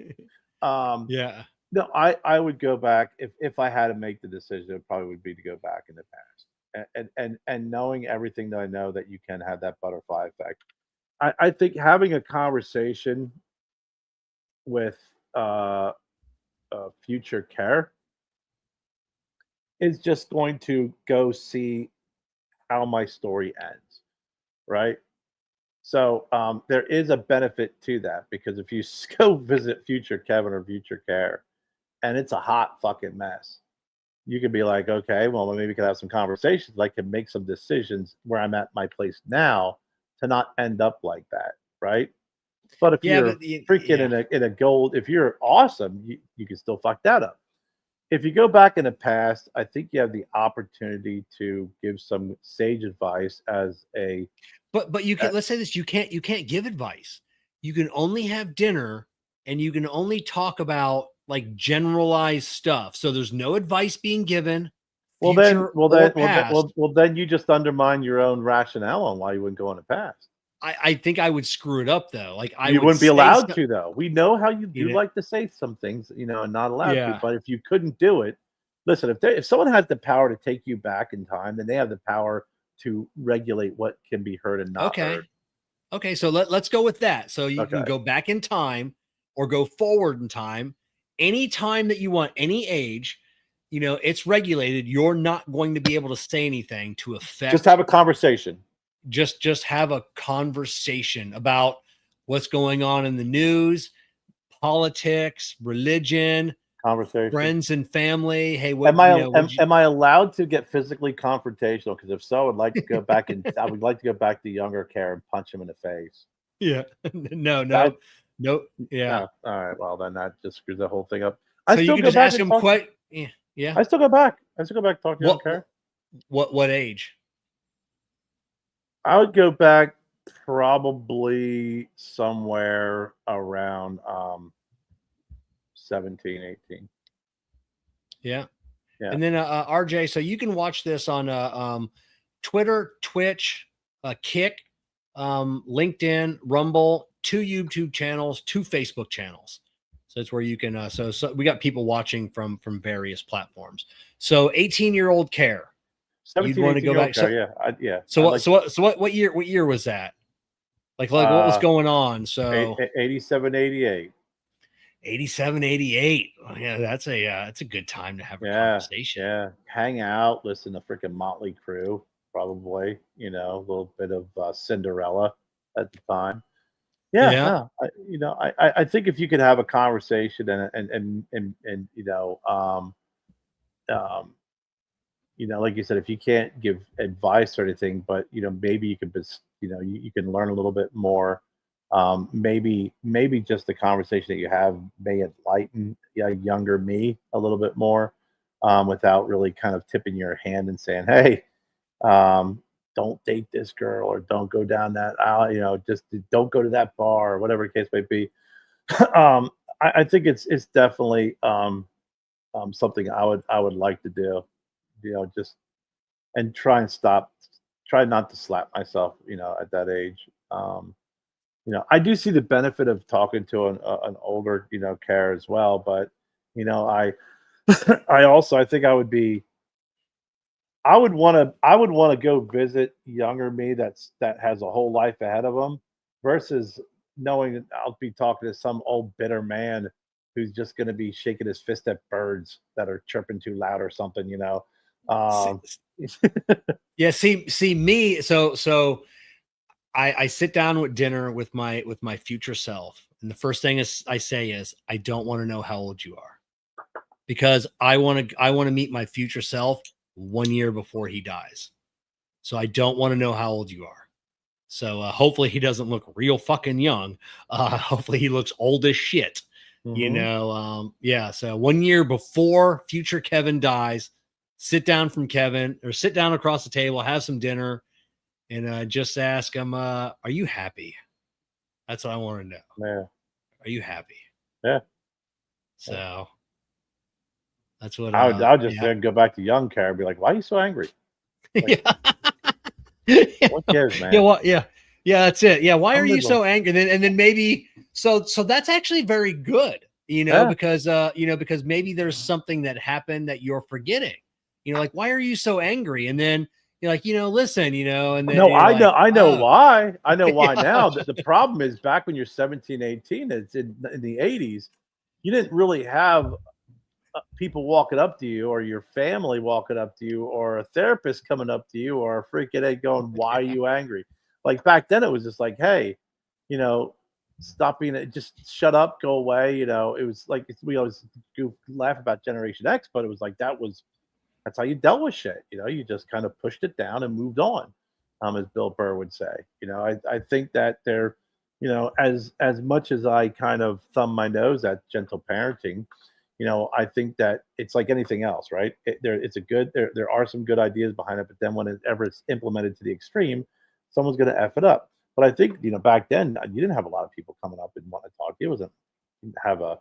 Um, yeah. no, I would go back if I had to make the decision. It probably would be to go back in the past, and knowing everything that I know that you can have that butterfly effect. I think having a conversation with future care is just going to go see how my story ends, right? So there is a benefit to that because if you go visit future Kevin or future care and it's a hot fucking mess, you could be like, okay, well, maybe we could have some conversations. I can make some decisions where I'm at my place now to not end up like that, right? But if Yeah, you're but freaking yeah. in a gold, if you're awesome, you can still fuck that up. If you go back in the past, I think you have the opportunity to give some sage advice as a But you can, let's say this, you can't give advice. You can only have dinner and you can only talk about like generalized stuff. So there's no advice being given, future or past. then you just undermine your own rationale on why you wouldn't go in the past. I think I would screw it up though. Like I You would wouldn't be say allowed to, though. We know how you you do know, like to say some things, and not allowed to. yeah. But if you couldn't do it, listen. If someone has the power to take you back in time, then they have the power to regulate what can be heard and not Okay. heard. Okay. So let's go with that. So you can Okay. go back in time or go forward in time, any time that you want, any age. It's regulated. You're not going to be able to say anything to Just affect. have a conversation. Just have a conversation about what's going on in the news, politics, religion, Conversation. friends and family. Hey, Am what I you know? Would you? am I allowed to get physically confrontational? Because if so, I would like to go back and I would like to go back to younger care and punch him in the face. Yeah. No. That No. Yeah. no. All right. Well, then that just screws the whole thing up. I So you still can go just back ask and them talk. quite. Yeah. Yeah. I still go back. I still go back and talk to young What? care. What age? I would go back probably somewhere around 17, 18. Yeah. Yeah. And then RJ, so you can watch this on Twitter, Twitch, Kick, LinkedIn, Rumble, 2 YouTube channels, 2 Facebook channels. So that's where you can. So we got people watching from various platforms. So 18-year-old Care, you'd 17, want to go 18-year-old back. care. So Yeah. Yeah. so I'd what like so what so what year was that? Like what was uh going on? So 87, 88. 87, 88. Oh, yeah, that's a good time to have a Yeah. conversation. Yeah. Hang out, listen to freaking Motley Crue, probably, a little bit of Cinderella at the time. Yeah, Yeah. no, I think if you could have a conversation and um, like you said, if you can't give advice or anything, but maybe you could, you can learn a little bit more. Maybe just the conversation that you have may enlighten younger me a little bit more, without really kind of tipping your hand and saying, "Hey, um, don't date this girl or don't go down that aisle, just don't go to that bar," or whatever the case may be. I think it's definitely something I would like to do, just and try not to slap myself, at that age. I do see the benefit of talking to an older, care as well, but I I think I would want to go visit younger me that has a whole life ahead of him versus knowing that I'll be talking to some old bitter man who's just going to be shaking his fist at birds that are chirping too loud or something. Um, Yeah, see me. So I sit down with dinner with my future self, and the first thing I say is I don't want to know how old you are because I want to meet my future self 1 year before he dies. So I don't want to know how old you are. So hopefully he doesn't look real fucking young. Hopefully he looks old as shit. You know, yeah. So 1 year before future Kevin dies, sit down across the table, have some dinner, and just ask him, are you happy? That's what I want to know. Yeah. Are you happy? Yeah. So that's what I'll just go back to young Kerr and be like, why are you so angry? Like, what gives, man? Yeah, well, yeah, that's it. Yeah, why I'm are you miserable. so angry? And then maybe so that's actually very good, because because maybe there's something that happened that you're forgetting. Like, why are you so angry? And then you're like, listen, and then No, you're like, I know oh. why. I know why now. The problem is back when you're 17, 18, it's in the 80s, you didn't really have people walking up to you or your family walking up to you or a therapist coming up to you or a freaking egg going, why are you angry? Like back then it was just like, hey, stop being just shut up, go away. It was like we always laugh about Generation X, but it was like that's how you dealt with shit. You just kind of pushed it down and moved on, as Bill Burr would say. I think that as much as I kind of thumb my nose at gentle parenting, I think that it's like anything else, right? There are some good ideas behind it, but then whenever it's implemented to the extreme, someone's going to F it up. But I think, back then you didn't have a lot of people coming up and want to talk. You didn't have a,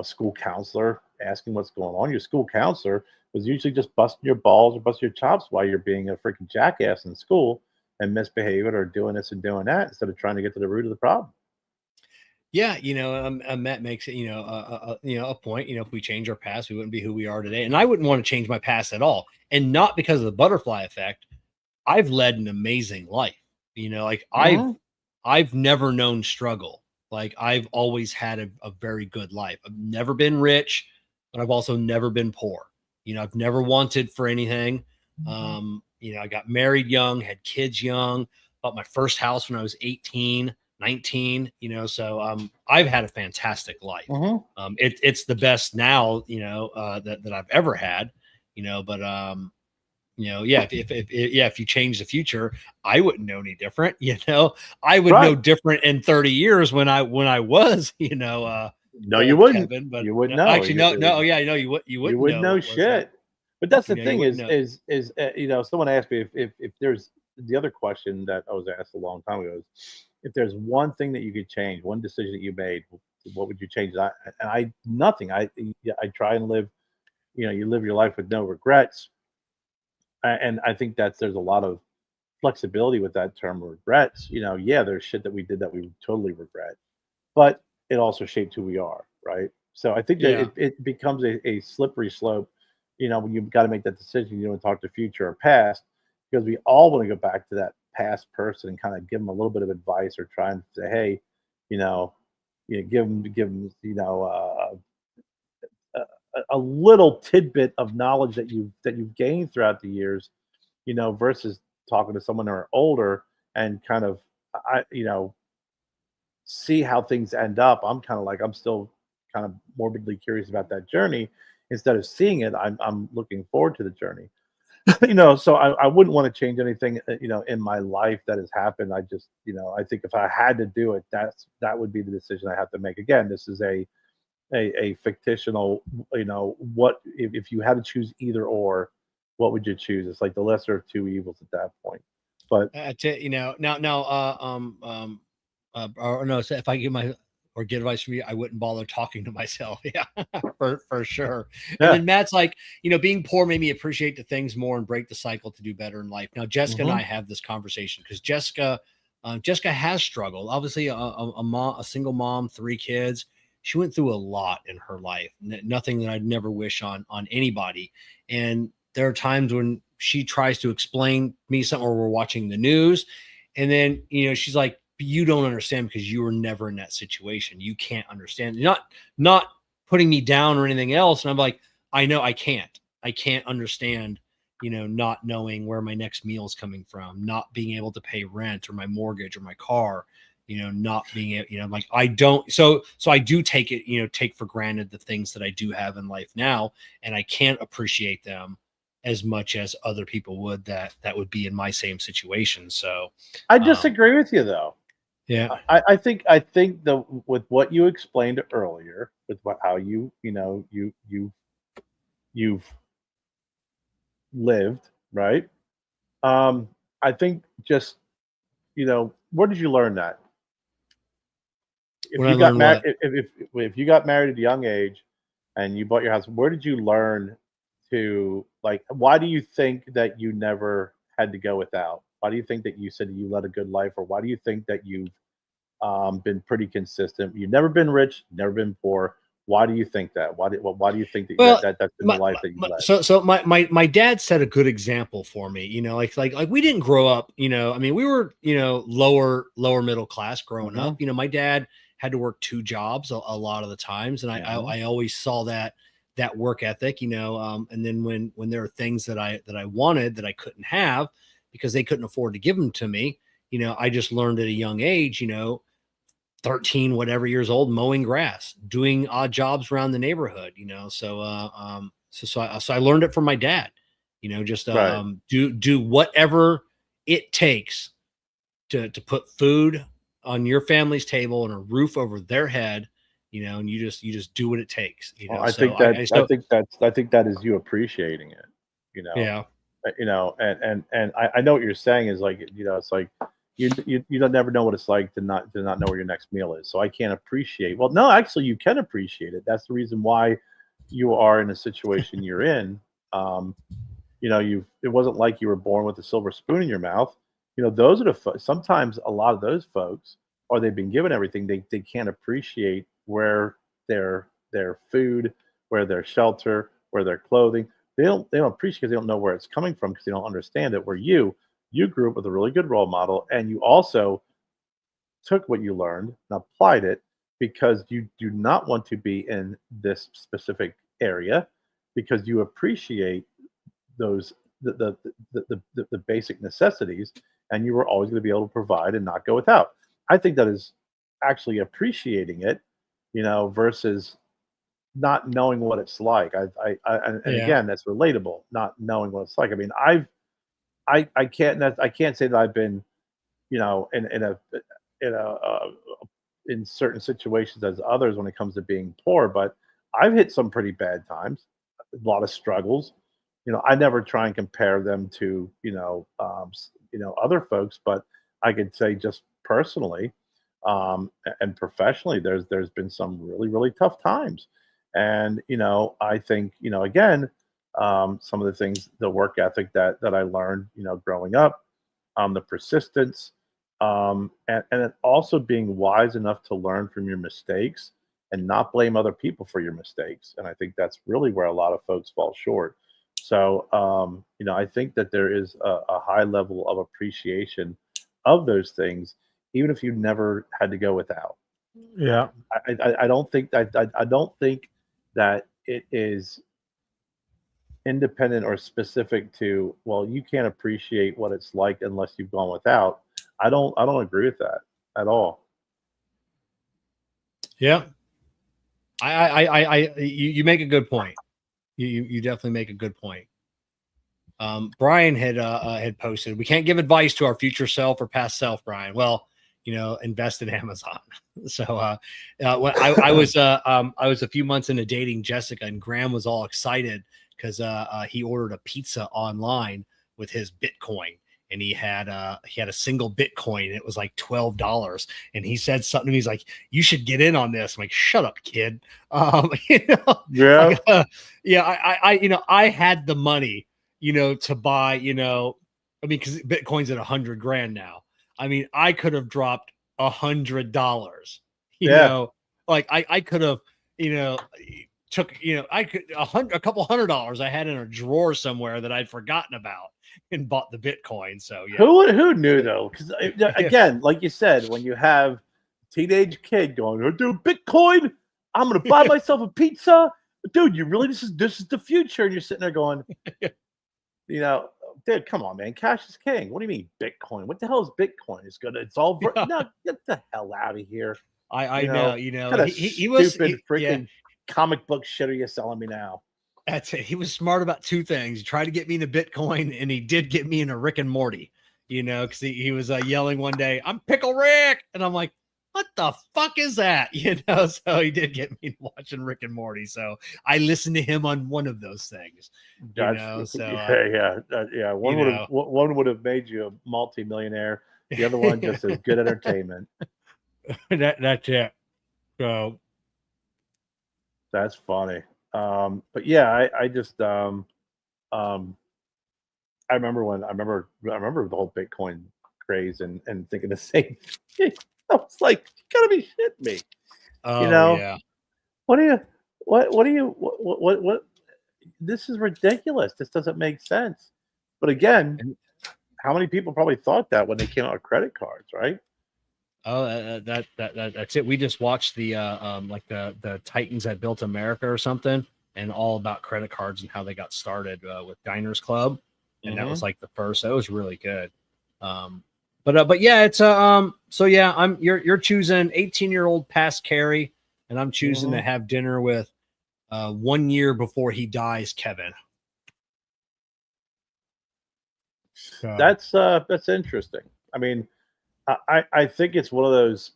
school counselor asking what's going on. Your school counselor was usually just busting your balls or busting your chops while you're being a freaking jackass in school and misbehaving or doing this and doing that instead of trying to get to the root of the problem. Yeah, Matt makes it, a point. If we change our past, we wouldn't be who we are today. And I wouldn't want to change my past at all. And not because of the butterfly effect. I've led an amazing life. Like I've never known struggle. Like I've always had a very good life. I've never been rich, but I've also never been poor. I've never wanted for anything. I got married young, had kids young, bought my first house when I was 18. 19, so I've had a fantastic life. It's the best now, that I've ever had, but yeah, if you change the future, I wouldn't know any different. I would know different in 30 years when I was, no, you wouldn't. Kevin, but you wouldn't know. Actually, no, yeah, you wouldn't know shit. But that's the thing is someone asked me if there's the other question that I was asked a long time ago is if there's one thing that you could change, one decision that you made, what would you change? Nothing. I try and live, you live your life with no regrets. And I think there's a lot of flexibility with that term regrets. Yeah, there's shit that we did that we totally regret, but it also shaped who we are, right? So I think that it becomes a slippery slope, when you've got to make that decision, you don't talk to future or past, because we all want to go back to that past person and kind of give them a little bit of advice or try and say, hey, give them, a little tidbit of knowledge that you've gained throughout the years, versus talking to someone who are older and kind of, see how things end up. I'm still kind of morbidly curious about that journey. Instead of seeing it, I'm looking forward to the journey. So I wouldn't want to change anything, in my life that has happened. I just, I think if I had to do it, that would be the decision I have to make. Again, this is a fictional, what if you had to choose either or, what would you choose? It's like the lesser of two evils at that point. But that's it. Or no, so if I get advice from you, I wouldn't bother talking to myself. Yeah, for sure. Yeah. And then Matt's like, being poor made me appreciate the things more and break the cycle to do better in life. Now, Jessica and I have this conversation because Jessica has struggled. Obviously, a single mom, 3 kids. She went through a lot in her life. Nothing that I'd never wish on anybody. And there are times when she tries to explain me something, or we're watching the news, and then she's like, you don't understand because you were never in that situation. You can't understand. Not putting me down or anything else. And I'm like, I know I can't understand, not knowing where my next meal is coming from, not being able to pay rent or my mortgage or my car, not being, like I don't. So I do take it, take for granted the things that I do have in life now, and I can't appreciate them as much as other people would that would be in my same situation. So I disagree with you though. yeah. I think with what you explained earlier, with how you've lived, right? I think just where did you learn that? If When I you got learned married, what if you got married at a young age, and you bought your house, where did you learn to like? Why do you think that you never had to go without? Why do you think that you said you led a good life, or why do you think that you've been pretty consistent? You've never been rich, never been poor. Why do you think that? Why do you think that well that's been the life that you led? my dad set a good example for me, like we didn't grow up, I mean, we were, lower middle class growing Mhm, up. My dad had to work two jobs a lot of the times, and mhm. I always saw that work ethic, and then when there are things that I wanted that I couldn't have because they couldn't afford to give them to me, I just learned at a young age, 13 whatever years old, mowing grass, doing odd jobs around the neighborhood, so I learned it from my dad, just Right. do whatever it takes to put food on your family's table and a roof over their head, and you just do what it takes, Well, so so I think that is you appreciating it. You know, yeah. and I know what you're saying is like it's like you don't never know what it's like to not know where your next meal is. So I can't appreciate. Well, no, actually, you can appreciate it. That's the reason why you are in a situation you're in. Um, it wasn't like you were born with a silver spoon in your mouth. Those are sometimes a lot of those folks, or they've been given everything, they can't appreciate where their food, where their shelter, where their clothing, they don't appreciate because they don't know where it's coming from because they don't understand it. Where you grew up with a really good role model, and you also took what you learned and applied it because you do not want to be in this specific area because you appreciate those the basic necessities, and you were always going to be able to provide and not go without. I think that is actually appreciating it, versus not knowing what it's like. And Yeah. again, that's relatable. Not knowing what it's like. I mean, I can't say that I've been, in a in certain situations as others when it comes to being poor, but I've hit some pretty bad times, a lot of struggles. I never try and compare them to other folks, but I could say just personally and professionally, there's been some really really tough times, and I think again some of the things, the work ethic that I learned growing up, the persistence, and it also being wise enough to learn from your mistakes and not blame other people for your mistakes. And I think that's really where a lot of folks fall short. So, I think that there is a high level of appreciation of those things, even if you never had to go without. Yeah. I don't think I don't think that it is independent or specific to, well, you can't appreciate what it's like unless you've gone without. I don't agree with that at all. Yeah. You make a good point. You definitely make a good point. Brian had posted, we can't give advice to our future self or past self, Brian. Well, invest in Amazon. So when I was a few months into dating Jessica, and Graham was all excited because he ordered a pizza online with his Bitcoin. And he had a single Bitcoin, and it was like $12. And he said something to me. He's like, "You should get in on this." I'm like, "Shut up, kid." Yeah. Like, yeah, I had the money, to buy, I mean, because Bitcoin's at 100 grand now. I mean, I could have dropped $100, Yeah. like I could have, took, a couple $100 I had in a drawer somewhere that I'd forgotten about and bought the Bitcoin. So yeah. Who knew though? Because again, like you said, when you have a teenage kid going, "Oh, dude, Bitcoin, I'm gonna buy myself a pizza," dude. You really this is the future, and you're sitting there going, you know, dude, come on, man. Cash is king. What do you mean Bitcoin? What the hell is Bitcoin? It's good. It's all Yeah. no. Get the hell out of here. I know, Kind of he was stupid yeah. freaking comic book shit are you selling me now? That's it. He was smart about two things. He tried to get me into Bitcoin, and he did get me into Rick and Morty, because he was yelling one day, "I'm Pickle Rick." And I'm like, what the fuck is that? So he did get me watching Rick and Morty. So I listened to him on one of those things, so yeah. One would have made you a multimillionaire. The other one just as good entertainment. That's it. So that's funny. But yeah, I just I remember the whole Bitcoin craze and thinking the same thing. I was like, you gotta be shitting me. oh yeah. What do you what this is ridiculous. This doesn't make sense. But again, how many people probably thought that when they came out with credit cards, right? Oh, that's it. We just watched the like the Titans that built America or something, and all about credit cards and how they got started with Diners Club, and that was like the first. That was really good. But yeah, it's so yeah, you're choosing 18-year-old past Carrie, and I'm choosing to have dinner with 1 year before he dies, Kevin. So, That's interesting. I mean, I think it's one of those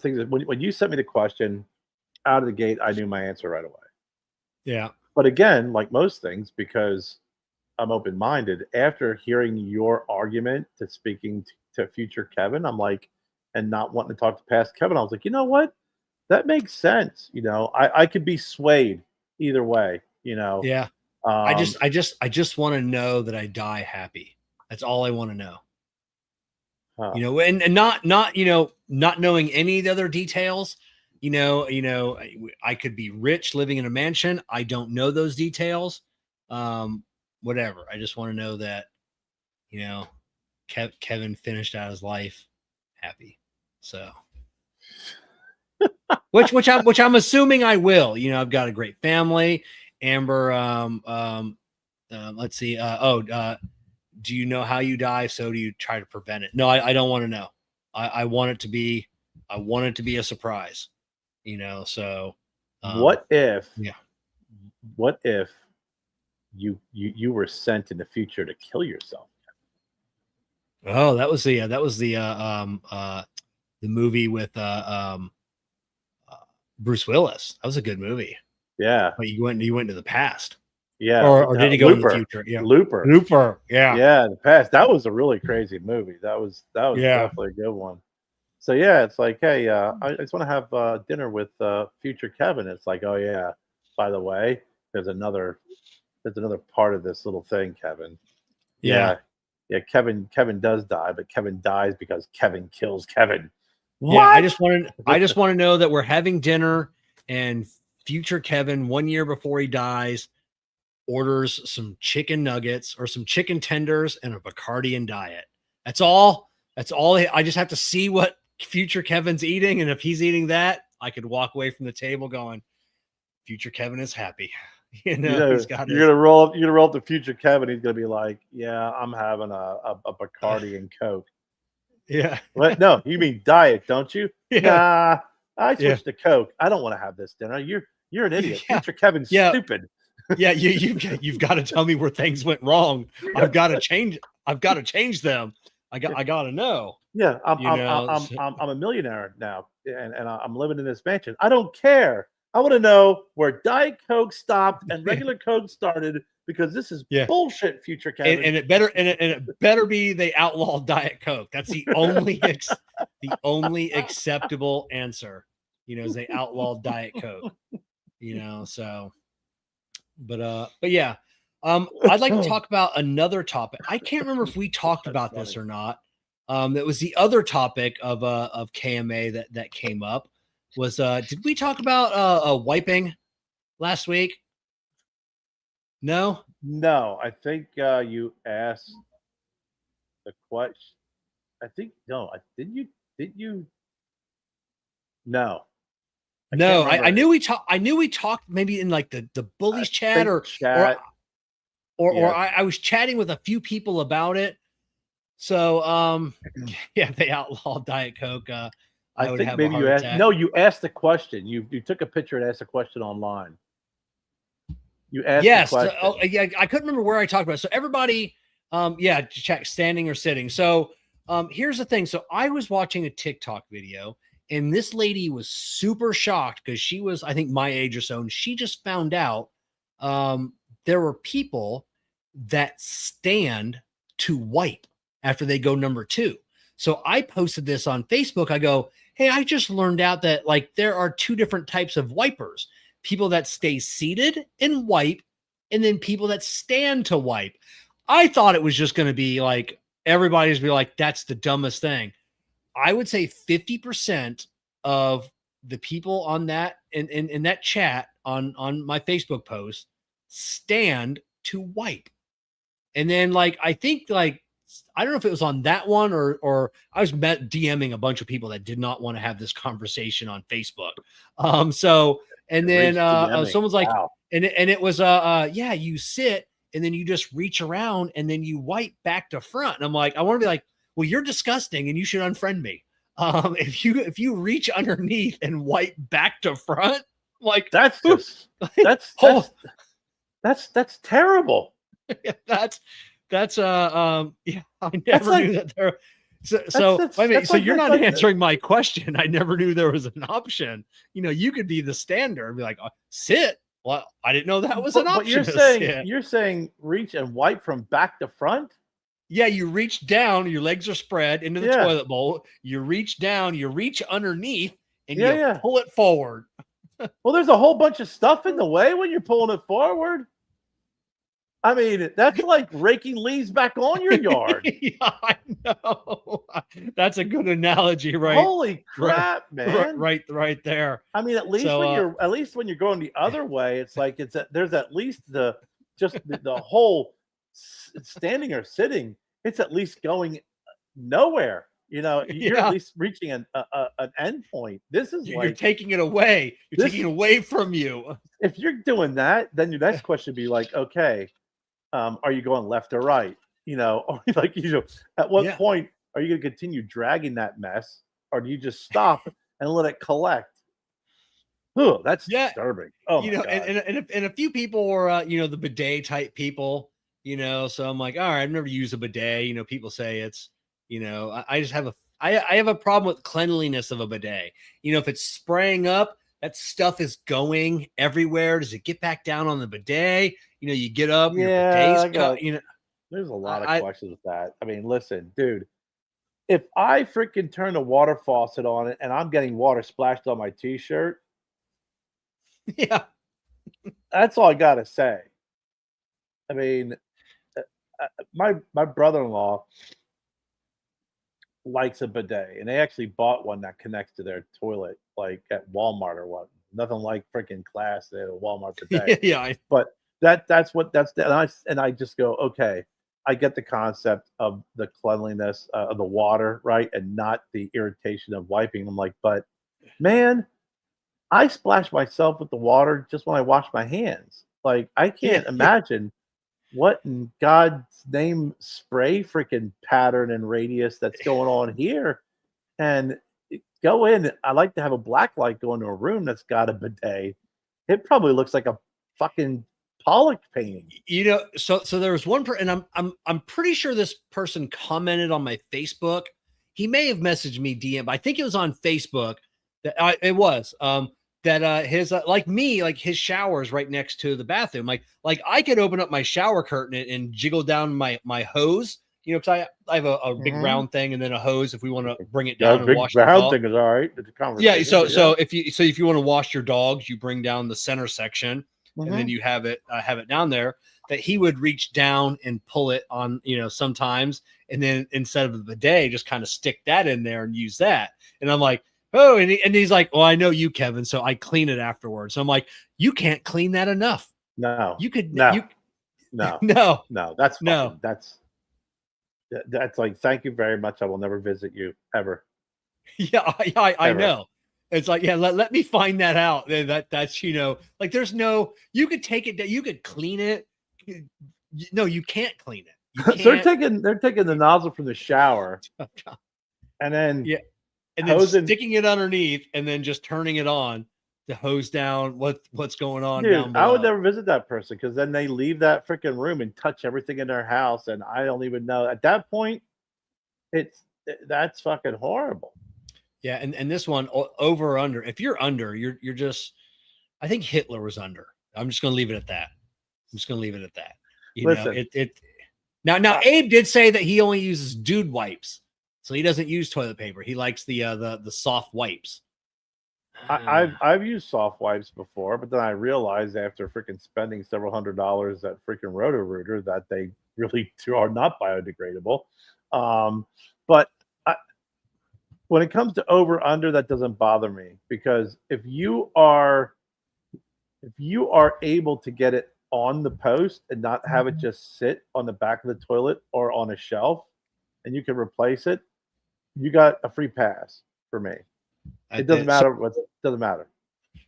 things that when you sent me the question out of the gate, I knew my answer right away. yeah. But again, like most things, because I'm open minded, after hearing your argument to speaking to future Kevin, I'm like, and not wanting to talk to past Kevin, I was like, you know what? That makes sense. I could be swayed either way, Yeah. I just want to know that I die happy. That's all I want to know. And not not knowing any of the other details. I could be rich living in a mansion. I don't know those details. Whatever. I just want to know that, Kevin finished out his life happy. So, which I'm assuming I will. I've got a great family. Amber, let's see. Do you know how you die? So do you try to prevent it? No, I don't want to know. I want it to be a surprise. So what if yeah. What if you were sent in the future to kill yourself? Oh, that was the movie with Bruce Willis. That was a good movie. Yeah. But you went into the past. Yeah. Or did he go in the future? Yeah. Looper. Yeah. Yeah, the past. That was a really crazy movie. That was definitely a good one. So yeah, it's like, hey, I just want to have dinner with future Kevin. It's like, oh yeah, by the way, there's another part of this little thing, Kevin. Yeah. Kevin does die, but Kevin dies because Kevin kills Kevin. What? Yeah, I just want to know that we're having dinner, and future Kevin 1 year before he dies orders some chicken nuggets or some chicken tenders and a Bacardi and diet. That's all. I just have to see what future Kevin's eating, and if he's eating that, I could walk away from the table going, future Kevin is happy. He's got. You're gonna roll up the future Kevin. He's gonna be like, yeah, I'm having a Bacardi and Coke. Yeah. What? No, you mean diet, don't you? Yeah. Nah, I switched to Coke. I don't want to have this dinner. You're an idiot. Yeah. Future Kevin's stupid. Yeah, you've got to tell me where things went wrong. I've got to change them. I got to know. Yeah, I'm a millionaire now, and I'm living in this mansion. I don't care. I want to know where Diet Coke stopped and regular Coke started, because this is bullshit, future Kevin. And it better be they outlaw Diet Coke. That's the only acceptable answer. Is they outlaw Diet Coke. So. But yeah, I'd like to talk about another topic. I can't remember if we talked about this or not. That was the other topic of KMA that came up. Was did we talk about wiping last week? No, I think you asked the question. I think no. Did you? No. No, I knew we talked. I knew we talked maybe in like the bullies chat or I was chatting with a few people about it. So yeah, they outlawed Diet Coke. I think maybe you asked. No, you asked the question. You took a picture and asked a question online. You asked the Yes. question. Yeah, I couldn't remember where I talked about it. So everybody, yeah, check standing or sitting. So here's the thing. So I was watching a TikTok video, and this lady was super shocked because she was, I think, my age or so, and she just found out there were people that stand to wipe after they go number 2. So I posted this on Facebook. I go, hey, I just learned out that like there are 2 different types of wipers: people that stay seated and wipe, and then people that stand to wipe. I thought it was just going to be like everybody's be like, that's the dumbest thing. I would say 50% of the people on that in that chat on my Facebook post stand to wipe. And then like I think like I don't know if it was on that one or I was DMing a bunch of people that did not want to have this conversation on Facebook. So and then someone's like, wow. and it was yeah, you sit and then you just reach around and then you wipe back to front. And I'm like, I want to be like, well, you're disgusting and you should unfriend me. If you reach underneath and wipe back to front, like that's terrible. That's yeah, I never knew that there. So wait a minute, so you're not answering my question. I never knew there was an option. You know, you could be the standard and be like, sit. Well, I didn't know that was an option. But you're saying reach and wipe from back to front? Yeah, you reach down, your legs are spread into the toilet bowl. You reach down, you reach underneath, and you pull it forward. Well, there's a whole bunch of stuff in the way when you're pulling it forward. I mean, that's like raking leaves back on your yard. Yeah, I know. That's a good analogy, right? Holy crap, man! Right there. I mean, at least when you're going the other way, it's like there's at least the whole standing or sitting. It's at least going nowhere. You know, you're at least reaching an end point. This is you're taking it away. You're taking it away from you. If you're doing that, then your next question would be like, okay, are you going left or right? You know, or like, you know, at what point are you going to continue dragging that mess, or do you just stop and let it collect? Oh, that's disturbing. Oh, you know, and a few people were, you know, the bidet type people, you know, so I'm like, all right, I've never used a bidet. You know, people say it's, you know, I just have I have a problem with cleanliness of a bidet. You know, if it's spraying up, that stuff is going everywhere. Does it get back down on the bidet? You know, you get up, your bidet's you know. There's a lot of questions with that. I mean, listen, dude, if I freaking turn the water faucet on it and I'm getting water splashed on my t-shirt, yeah, that's all I gotta say. I mean, my brother-in-law likes a bidet, and they actually bought one that connects to their toilet, like at Walmart or what. Nothing like freaking class at a Walmart bidet. But and I just go, okay, I get the concept of the cleanliness of the water, right, and not the irritation of wiping. I'm like, but man, I splash myself with the water just when I wash my hands. Like, I can't imagine what in God's name spray freaking pattern and radius that's going on here. And go in. I like to have a black light go into a room that's got a bidet. It probably looks like a fucking Pollock painting. You know, so there was one and I'm pretty sure this person commented on my Facebook. He may have messaged me DM, but I think it was on Facebook that it was that his like me, like his shower is right next to the bathroom. Like I could open up my shower curtain and jiggle down my hose, you know, because I have a big round thing and then a hose if we want to bring it down and wash the dog. Thing is all right. It's a conversation. Yeah, so if you want to wash your dogs, you bring down the center section and then you have it down there. That he would reach down and pull it on, you know, sometimes, and then instead of the bidet, just kind of stick that in there and use that. And I'm like, oh, and he's like, well, I know you, Kevin, so I clean it afterwards. So I'm like, you can't clean that enough. No, you could. No, you, no, no, no. That's like, thank you very much. I will never visit you ever. Yeah, I know. It's like, yeah, let me find that out. That's, you know, like there's no, you could take it, you could clean it. No, you can't clean it. So they're taking the nozzle from the shower and then and then sticking it underneath and then just turning it on. to hose down what's going on Dude, down I would below. never visit that person because then they leave that freaking room and touch everything in their house, and I don't even know. At that point, that's fucking horrible. Yeah, and this one over or under. If you're under, you're just. I think Hitler was under. I'm just going to leave it at that. I'm just going to leave it at that. You Listen, know, it. Now Abe did say that he only uses dude wipes, so he doesn't use toilet paper. He likes the soft wipes. I've used soft wipes before, but then I realized after freaking spending several $100s at freaking Roto-Rooter that they really are not biodegradable. But when it comes to over under, that doesn't bother me because if you are able to get it on the post and not have it just sit on the back of the toilet or on a shelf, and you can replace it, you got a free pass for me. It doesn't matter. Doesn't matter.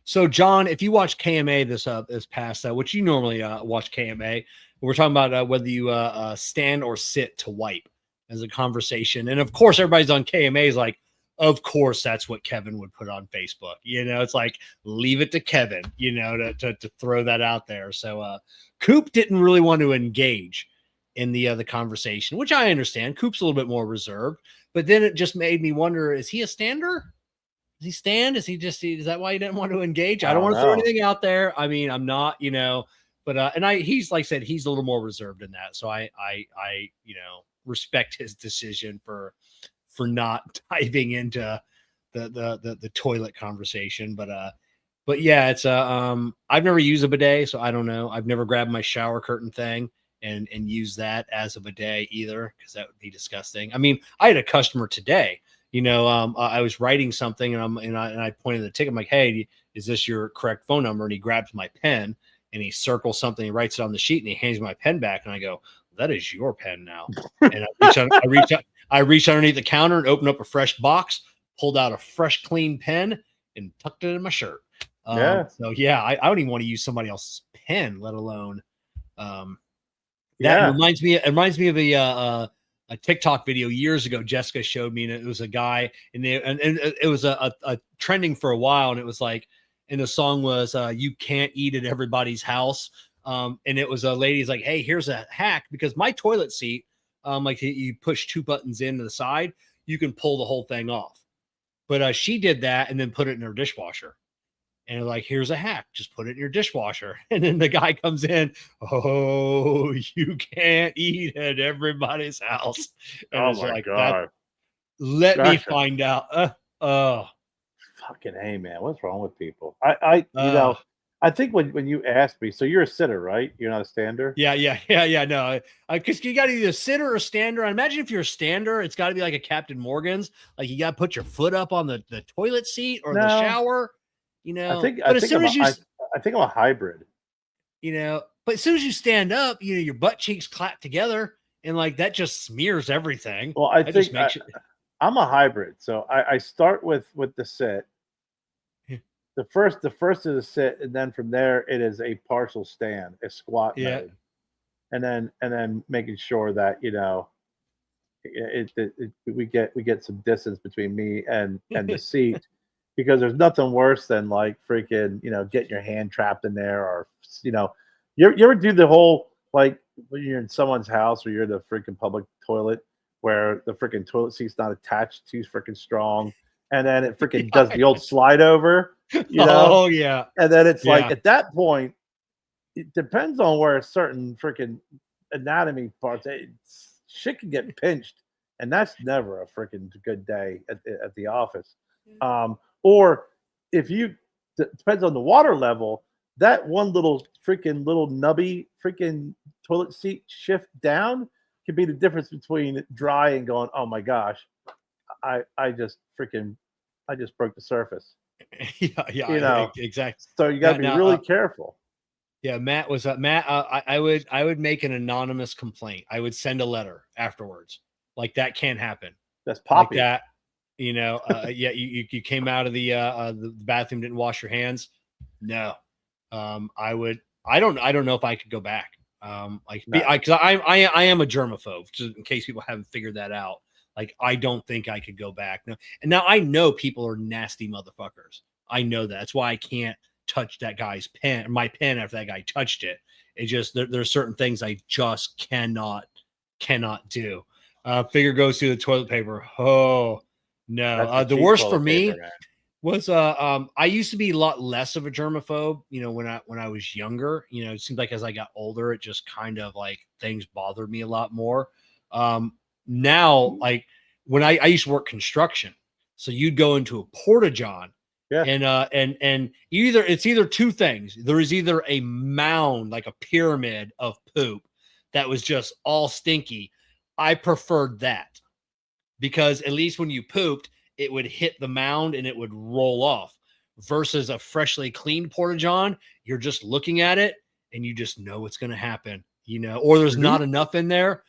So, John, if you watch KMA this past, which you normally watch KMA, we're talking about whether you stand or sit to wipe as a conversation, and of course, everybody's on KMA is like, of course, that's what Kevin would put on Facebook. You know, it's like leave it to Kevin. You know, to throw that out there. So, Coop didn't really want to engage in the conversation, which I understand. Coop's a little bit more reserved, but then it just made me wonder: is he a stander? Does he stand? Is that why he didn't want to engage? I don't want to throw anything out there. I mean, I'm not, you know, but he's like I said, he's a little more reserved in that. So I you know, respect his decision for not diving into the toilet conversation. But yeah, it's I've never used a bidet, so I don't know. I've never grabbed my shower curtain thing and used that as a bidet either, because that would be disgusting. I mean, I had a customer today. You know, I was writing something and I pointed the ticket. I'm like, hey, is this your correct phone number? And he grabs my pen and he circles something. He writes it on the sheet and he hands me my pen back. And I go, that is your pen now. And I reached underneath the counter and opened up a fresh box, pulled out a fresh, clean pen and tucked it in my shirt. So yeah, I don't even want to use somebody else's pen, let alone that. It reminds me of a TikTok video years ago. Jessica showed me, and it was a guy, and it was a trending for a while, and it was like, and the song was "You Can't Eat at Everybody's House," and it was a lady's like, "Hey, here's a hack because my toilet seat, like you push two buttons into the side, you can pull the whole thing off." But she did that and then put it in her dishwasher. And like, here's a hack. Just put it in your dishwasher. And then the guy comes in. Oh, you can't eat at everybody's house. And oh it's my like, god! Let me find out. Fucking hey, man, what's wrong with people? You know, I think when you asked me, so you're a sitter, right? You're not a stander. Yeah. No, because you got to either sitter or stander. I imagine if you're a stander, it's got to be like a Captain Morgan's. Like you got to put your foot up on the toilet seat or the shower. You know, I think I'm a hybrid. You know, but as soon as you stand up, you know, your butt cheeks clap together, and like that just smears everything. Well, I'm a hybrid, so I start with the sit. The first is a sit, and then from there it is a partial stand, a squat mode, and then making sure that you know we get some distance between me and the seat. Because there's nothing worse than like freaking, you know, getting your hand trapped in there, or you know, you ever do the whole like when you're in someone's house or you're in the freaking public toilet where the freaking toilet seat's not attached too freaking strong, and then it freaking does the old slide over, you know? Oh yeah. And then it's like at that point, it depends on where certain freaking anatomy parts, shit can get pinched, and that's never a freaking good day at the office. Or if you depends on the water level, that one little nubby freaking toilet seat shift down can be the difference between dry and going, oh my gosh, I just broke the surface. Yeah, you know, exactly. So you got to be really careful. Yeah, Matt was Matt. I would make an anonymous complaint. I would send a letter afterwards. Like that can't happen. That's Poppy. Like that. You know, you came out of the bathroom, didn't wash your hands. No, I would. I don't know if I could go back. Because I am a germaphobe. Just in case people haven't figured that out. Like I don't think I could go back. No, and now I know people are nasty motherfuckers. I know that. That's why I can't touch that guy's pen, my pen, after that guy touched it. It just there's certain things I just cannot do. Figure goes through the toilet paper. Oh no. The worst for me was I used to be a lot less of a germaphobe, when I was younger. It seemed like as I got older, it just kind of like things bothered me a lot more. Now, like when I used to work construction, so you'd go into a porta-john. Yeah. And it's either two things. There is either a mound, like a pyramid of poop that was just all stinky. I preferred that because at least when you pooped, it would hit the mound and it would roll off, versus a freshly cleaned porta-john. You're just looking at it and you just know what's going to happen, or there's not enough in there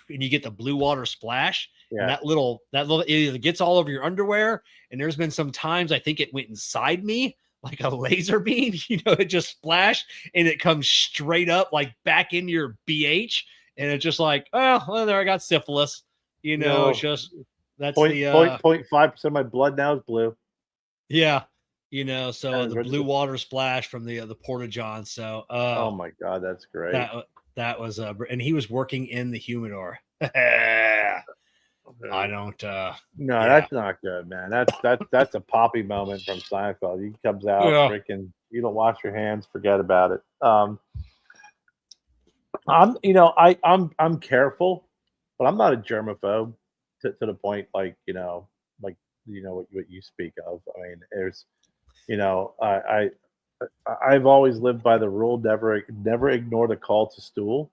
and you get the blue water splash. Yeah. And that little, it either gets all over your underwear. And there's been some times I think it went inside me like a laser beam, it just splashed and it comes straight up like back into your BH. And it's just like, oh, well, there I got syphilis. It's just that's 0.5% of my blood now is blue. Yeah. So the blue water splash from the porta-john. So oh my God, that's great. That was and he was working in the humidor. I don't no, that's not good, man. That's a Poppy moment from Seinfeld. He comes out freaking, you don't wash your hands, forget about it. I'm careful, but I'm not a germaphobe to the point like what you speak of. I mean, there's I've always lived by the rule, never ignore the call to stool.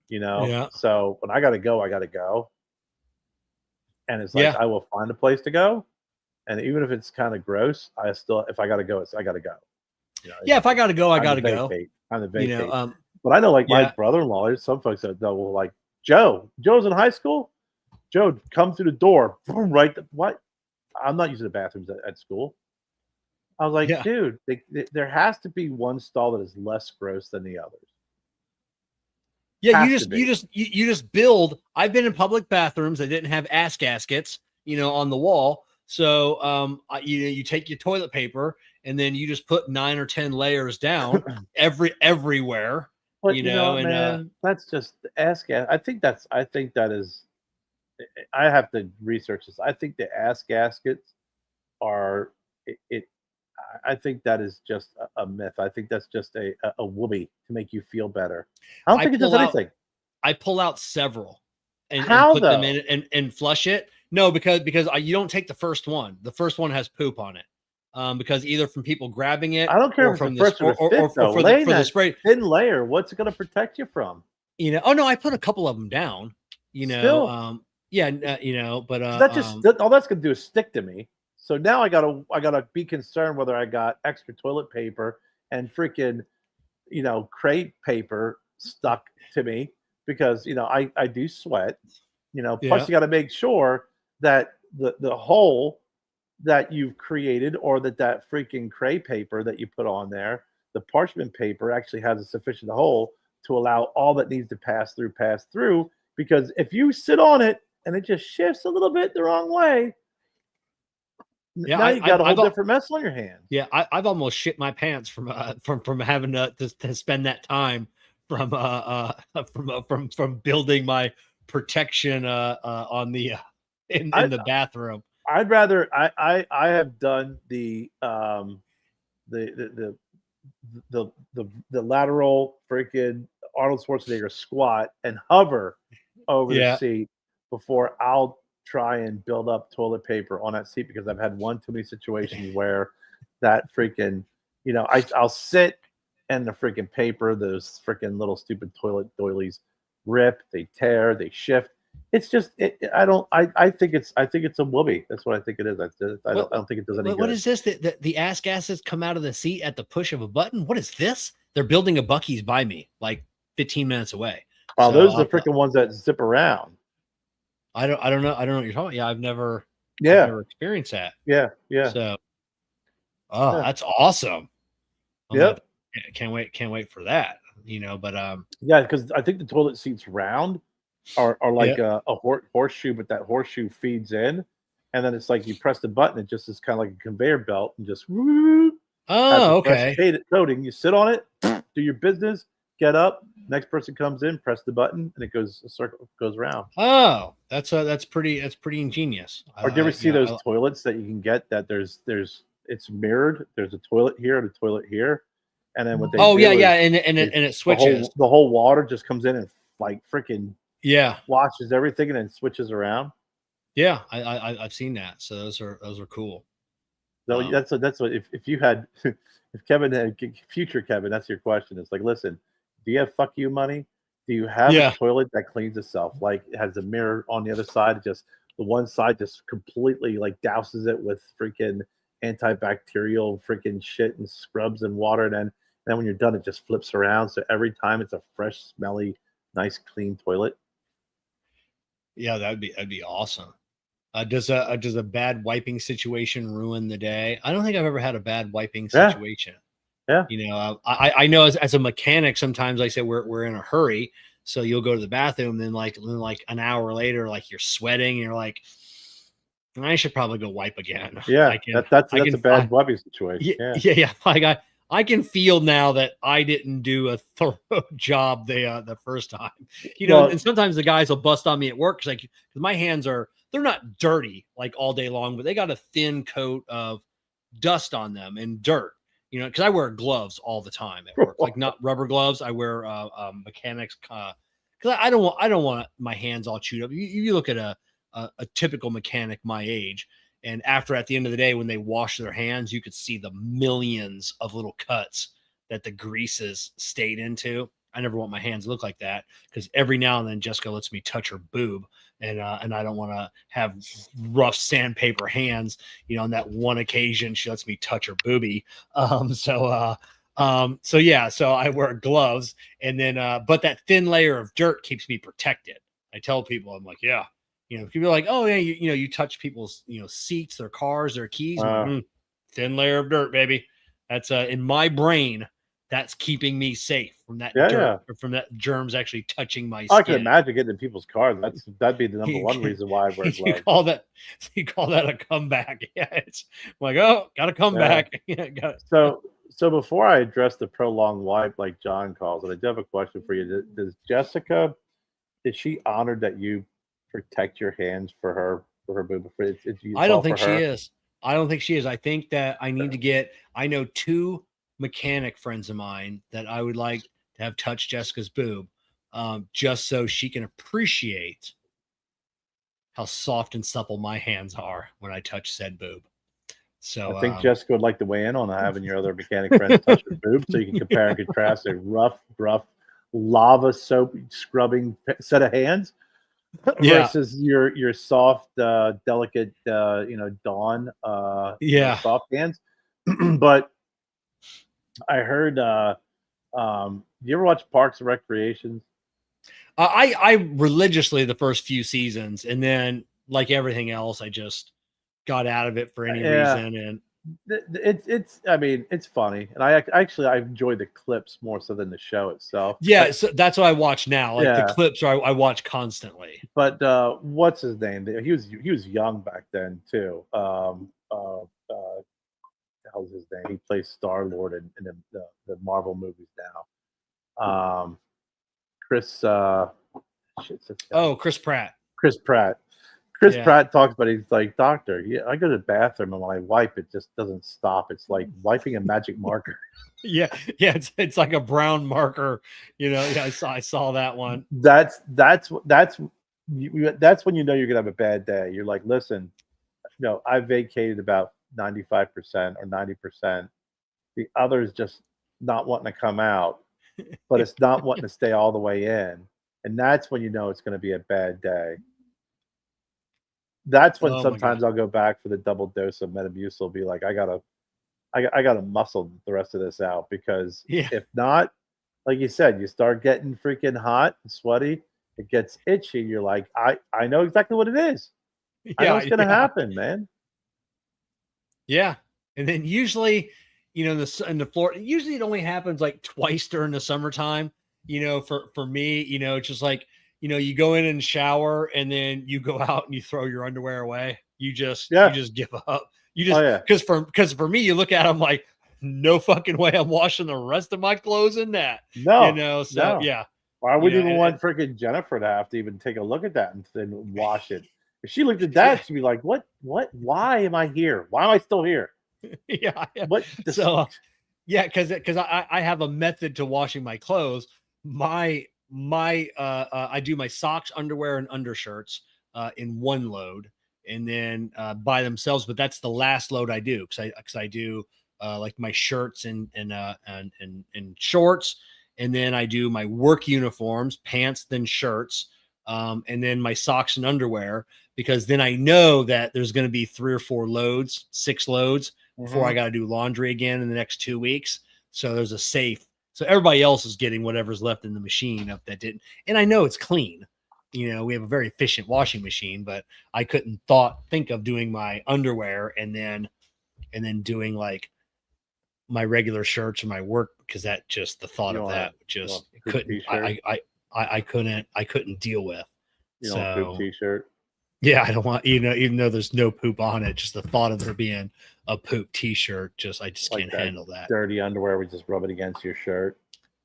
So when I gotta go, I gotta go. And it's like I will find a place to go. And even if it's kind of gross, if I gotta go, I gotta go. If I gotta go, I gotta go. I'm the vacate. But I know, like my brother-in-law, there's some folks that will like Joe's in high school. Joe, come through the door, boom, right? What? I'm not using the bathrooms at school. I was like, dude, there has to be one stall that is less gross than the others. Yeah, you just build. I've been in public bathrooms that didn't have ass gaskets, on the wall. So you take your toilet paper and then you just put 9 or 10 layers down everywhere. But man, that's just the ass gas. I think that is. I have to research this. I think the ass gaskets are it. I think that is just a myth. I think that's just a whoopee to make you feel better. I don't think it does anything. I pull out several and put them in and flush it. No, because you don't take the first one. The first one has poop on it. Because either from people grabbing it, I don't care from the first or for the spray thin layer. What's it going to protect you from? Oh no, I put a couple of them down. Still. But all that's going to do is stick to me. So now I gotta be concerned whether I got extra toilet paper and freaking, crepe paper stuck to me because I do sweat. Plus you got to make sure that the hole that you've created or that freaking crepe paper that you put on there, the parchment paper actually has a sufficient hole to allow all that needs to pass through. Because if you sit on it and it just shifts a little bit the wrong way. Yeah, now you got a whole different mess on your hands. Yeah, I've almost shit my pants from having to spend that time from building my protection on the in the bathroom. I'd rather I have done the lateral freaking Arnold Schwarzenegger squat and hover over the seat before I'll try and build up toilet paper on that seat because I've had one too many situations where that freaking, I'll sit and the freaking paper, those freaking little stupid toilet doilies rip, they tear, they shift. It's just, I think it's a whoopee. That's what I think it is. I don't think it does any good. What is this? The ass gases come out of the seat at the push of a button? What is this? They're building a Buc-ee's by me, like 15 minutes away. Oh, so those are the freaking ones that zip around. I don't know. I don't know what you're talking about. Yeah, I've never experienced that. Yeah. So, that's awesome. Can't wait for that. But because I think the toilet seats round are like a horseshoe, but that horseshoe feeds in, and then it's like you press the button, it just is kind of like a conveyor belt, and just whoop, has Oh, a fresh okay. coating. You sit on it, do your business, get up. Next person comes in, press the button, and it goes a circle goes around. Oh, that's pretty ingenious. Or do you ever see those I toilets that you can get that there's it's mirrored? There's a toilet here and a toilet here, and then what they oh yeah, do yeah, is and it the switches. whole water just comes in and like freaking Yeah, washes everything and then switches around. yeah, I've seen that. So those are cool. So that's what if you had if Kevin had future Kevin, that's your question. It's like, listen, do you have fuck you money? Do you have a Yeah, toilet that cleans itself? Like it has a mirror on the other side, it just the one side just completely like douses it with freaking antibacterial freaking shit and scrubs and water, and then when you're done, it just flips around. So every time it's a fresh, smelly, nice, clean toilet. yeah, that'd be awesome. Does a bad wiping situation ruin the day? I don't think I've ever had a bad wiping Yeah, situation. yeah. You know, I know as a mechanic, sometimes like I say we're in a hurry, so you'll go to the bathroom, then like an hour later, like you're sweating, and you're like, I should probably go wipe again. Yeah, that's I that's can a bad find webby situation. yeah, Yeah. yeah, yeah. Like I can feel now that I didn't do a thorough job the first time. You know, Well, and sometimes the guys will bust on me at work because my hands they're not dirty like all day long, but they got a thin coat of dust on them and dirt. You know, because I wear gloves all the time at work, like not rubber gloves. I wear mechanics because I don't want my hands all chewed up. You look at a typical mechanic my age, and at the end of the day, when they wash their hands, you could see the millions of little cuts that the greases stayed into. I never want my hands to look like that because every now and then Jessica lets me touch her boob, and I don't want to have rough sandpaper hands. You know, on that one occasion she lets me touch her boobie. So yeah, so I wear gloves, and then but that thin layer of dirt keeps me protected. I tell people, I'm like, yeah, you know, people are like, oh yeah, you know, you touch people's, you know, seats, their cars, their keys. I'm like, thin layer of dirt, baby. That's in my brain. That's keeping me safe from that yeah, dirt yeah. or from that germs actually touching my I can skin. imagine getting in people's cars. That'd be the number You, one reason why I wear you gloves. call that a comeback. Yeah, it's like, oh, got to come Yeah. back. Yeah, got it. So before I address the prolonged wipe like John calls it, I do have a question for you. Does Jessica is she honored that you protect your hands for her boob? I It's don't all for think she her. is. I don't think she is. I think that I need to get. I know two mechanic friends of mine that I would like to have touch Jessica's boob, just so she can appreciate how soft and supple my hands are when I touch said boob. I So, think Jessica would like to weigh in on having your other mechanic friends touch her boob, so you can compare and contrast a rough, gruff, lava soap scrubbing set of hands yeah, versus your soft, delicate, Dawn, yeah. soft hands. But I heard, you ever watch Parks and Recreations? I religiously the first few seasons, and then like everything else, I just got out of it for any Yeah, reason. And it's I mean it's funny, and I enjoy the clips more so than the show itself. yeah, so that's what I watch now. Like the Yeah, clips I watch constantly. but what's his name? He was young back then too. The hell's his name? He plays Star Lord in the Marvel movies now. Chris, shit's this guy. Oh, Chris Pratt. Chris Pratt. Chris Yeah. Pratt talks about it. He's like, doctor, yeah, I go to the bathroom and when I wipe, it just doesn't stop. It's like wiping a magic marker. Yeah, yeah, it's like a brown marker, you know. Yeah, I saw that one. That's that's when you know you're gonna have a bad day. You're like, listen, no, I vacated about 95% or 90%. The other's just not wanting to come out, but it's not wanting to stay all the way in. And that's when you know it's going to be a bad day. That's when Oh my god. sometimes I'll go back for the double dose of Metamucil, be like, I gotta muscle the rest of this out because Yeah. if not, like you said, you start getting freaking hot and sweaty, it gets itchy. You're like, I know exactly what it is. I know Yeah, what's gonna yeah. happen, man. Yeah. And then usually, you know, in the floor, usually it only happens like twice during the summertime. You know, for me, you know, it's just like, you know, you go in and shower and then you go out and you throw your underwear away. You just Yeah. you just give up. You Oh, just yeah. because for me, you look at them like, no fucking way I'm washing the rest of my clothes in that. No, So no. yeah. Why would Yeah, even want freaking Jennifer to have to even take a look at that and then wash it? If she looked at yeah, that, she'd be like, "What? What? Why am I here? Why am I still here? yeah, yeah. What?" This, So yeah, because I have a method to washing my clothes. I do my socks, underwear, and undershirts in one load, and then by themselves. But that's the last load I do because I do like my shirts and shorts, and then I do my work uniforms, pants, then shirts, and then my socks and underwear. Because then I know that there's going to be 3 or 4 loads, 6 loads before I got to do laundry again in the next 2 weeks. So there's a safe. So everybody else is getting whatever's left in the machine up that didn't. And I know it's clean. We have a very efficient washing machine, but I couldn't think of doing my underwear and then doing like my regular shirts or my work, because that just the thought you of want that a, you want just a poop couldn't t-shirt? I couldn't deal with. You know, a poop So t-shirt. yeah, I don't want, even though there's no poop on it, just the thought of there being a poop t-shirt, I just Like can't that handle that. dirty underwear. We just rub it against your shirt.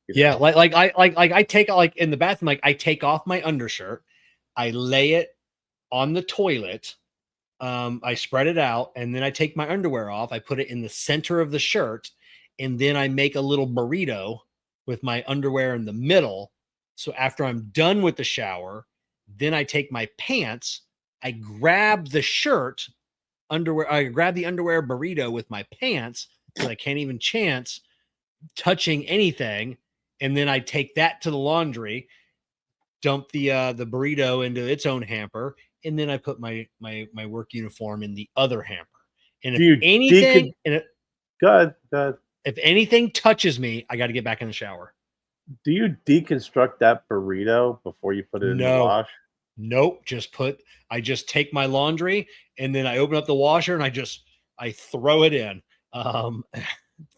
Yeah, I take, like in the bathroom, like I take off my undershirt, I lay it on the toilet, I spread it out, and then I take my underwear off, I put it in the center of the shirt, and then I make a little burrito with my underwear in the middle. So after I'm done with the shower, then I take my pants, I grab the shirt, underwear, I grab the underwear burrito with my pants, so I can't even chance touching anything. And then I take that to the laundry, dump the burrito into its own hamper, and then I put my work uniform in the other hamper. And Do you Go ahead. if anything touches me, I got to get back in the shower. Do you deconstruct that burrito before you put it in the No, wash? nope. I just take my laundry and then I open up the washer and I throw it in. Um,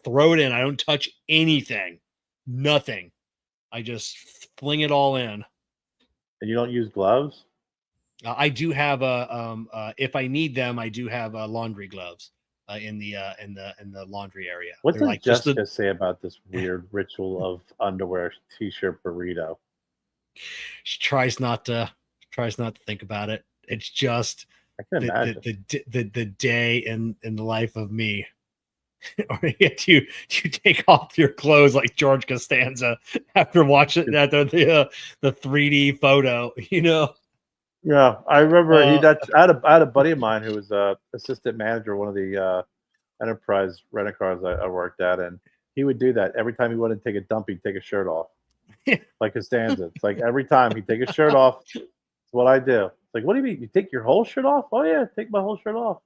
throw it in. I don't touch anything, nothing. I just fling it all in. And you don't use gloves? I do have if I need them, I do have laundry gloves in the laundry area. What They're does like just Jessica say about this weird ritual of underwear t-shirt burrito? she tries not to think about it. It's just I can imagine. the day in the life of me. Or yet you take off your clothes like George Costanza after watching that the 3D photo, Yeah, I remember I had a buddy of mine who was a assistant manager of one of the enterprise rent-a-cars I worked at, and he would do that every time he wanted to take a dump. He'd take a shirt off, like Costanza. It's like every time he'd take a shirt off. It's what I do. It's like, what do you mean? You take your whole shirt off? Oh yeah, take my whole shirt off.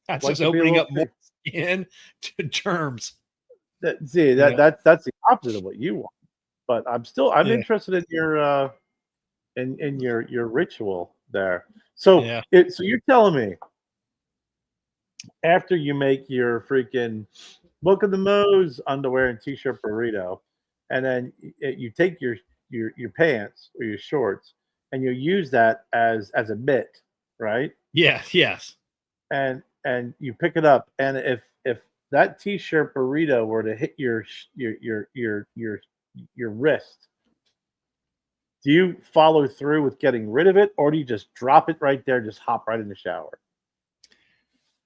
That's Like just to be a opening little up more skin to germs. That's the opposite of what you want. But I'm Yeah, interested in your in your ritual there. So yeah. so you're telling me after you make your freaking Book of the Mo's underwear and t-shirt burrito, and then you take your pants or your shorts and you use that as a mitt, right? Yes. And you pick it up, and if that t-shirt burrito were to hit your wrist, do you follow through with getting rid of it, or do you just drop it right there, just hop right in the shower?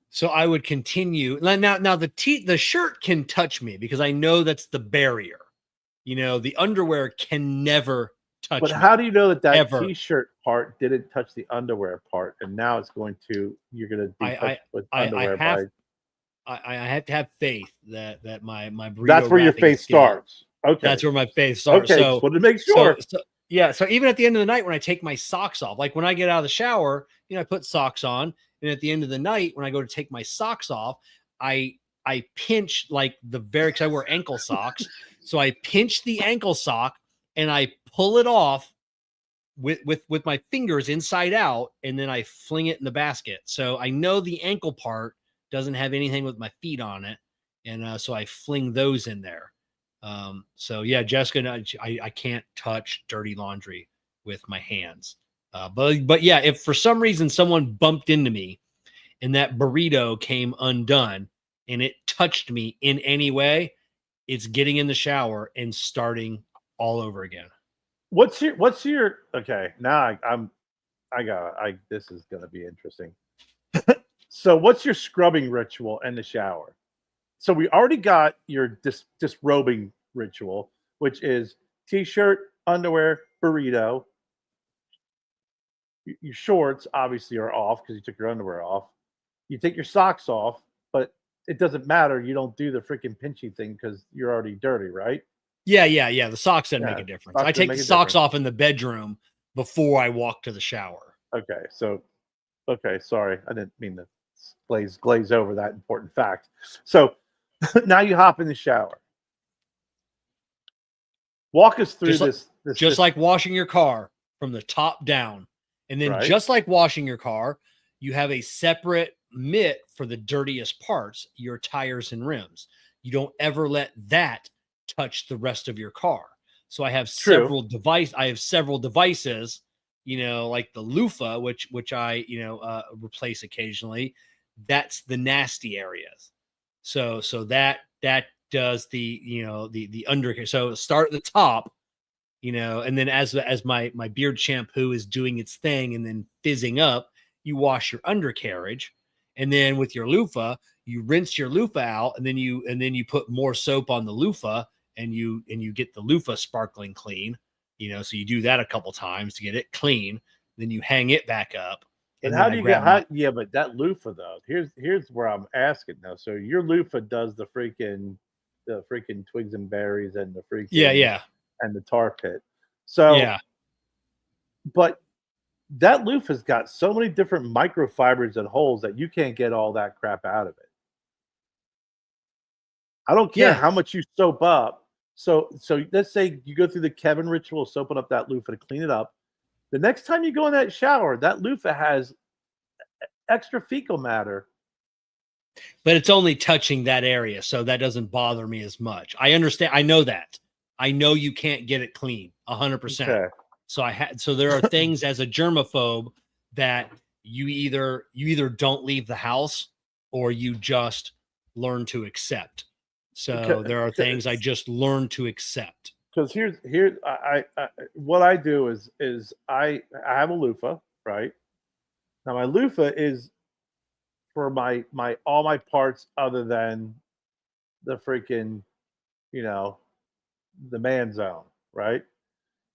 So I would continue. Now the shirt can touch me because I know that's the barrier. The underwear can never touch But me how do you know that ever. t-shirt part didn't touch the underwear part, and now you're going to be touched with I underwear by? have to have faith that my That's burrito where your wrapping faith skill. starts. Okay, That's where my faith starts. okay, just wanted to make So, sure. so yeah. So even at the end of the night, when I take my socks off, like when I get out of the shower, I put socks on, and at the end of the night, when I go to take my socks off, I pinch like because I wear ankle socks, so I pinch the ankle sock and I pull it off with my fingers inside out, and then I fling it in the basket. So I know the ankle part doesn't have anything with my feet on it, and so I fling those in there. So yeah, Jessica, I can't touch dirty laundry with my hands. But yeah, if for some reason someone bumped into me and that burrito came undone and it touched me in any way, it's getting in the shower and starting all over again. What's your okay? Now I this is gonna be interesting. So what's your scrubbing ritual in the shower? So we already got your disrobing ritual, which is t-shirt, underwear, burrito. Your shorts obviously are off because you took your underwear off. You take your socks off, but it doesn't matter. You don't do the freaking pinchy thing because you're already dirty, right? Yeah. The socks didn't make Yeah, a difference. socks I didn't take make the a socks difference. off in the bedroom before I walk to the shower. Okay, so okay, sorry, I didn't mean to glaze over that important fact. So now you hop in the shower. Walk us through Just like washing your car from the top down. And then right. just like washing your car, you have a separate mitt for the dirtiest parts, your tires and rims. You don't ever let that touch the rest of your car. So I have True. several devices, like the loofah, which I, replace occasionally. That's the nasty areas. So that does the under. So start at the top, and then as my beard shampoo is doing its thing and then fizzing up, you wash your undercarriage, and then with your loofah, you rinse your loofah out, and then you put more soap on the loofah, and you get the loofah sparkling clean, so you do that a couple times to get it clean, then you hang it back up. But And how then do I you grab get yeah, but that loofah though, here's where I'm asking though. So your loofah does the freaking twigs and berries and the freaking yeah and the tar pit. So but that loofah's got so many different microfibers and holes that you can't get all that crap out of it. I don't care how much you soap up. So let's say you go through the Kevin ritual, soaping up that loofah to clean it up. The next time you go in that shower, that loofah has extra fecal matter. But it's only touching that area, so that doesn't bother me as much. I understand. I know that. I know you can't get it clean 100%. Okay. So there are things as a germaphobe that you either don't leave the house or you just learn to accept. So there are things I just learn to accept. Because here's I what I do is I have a loofah, right? Now my loofah is for my all my parts other than the freaking, the man zone, right?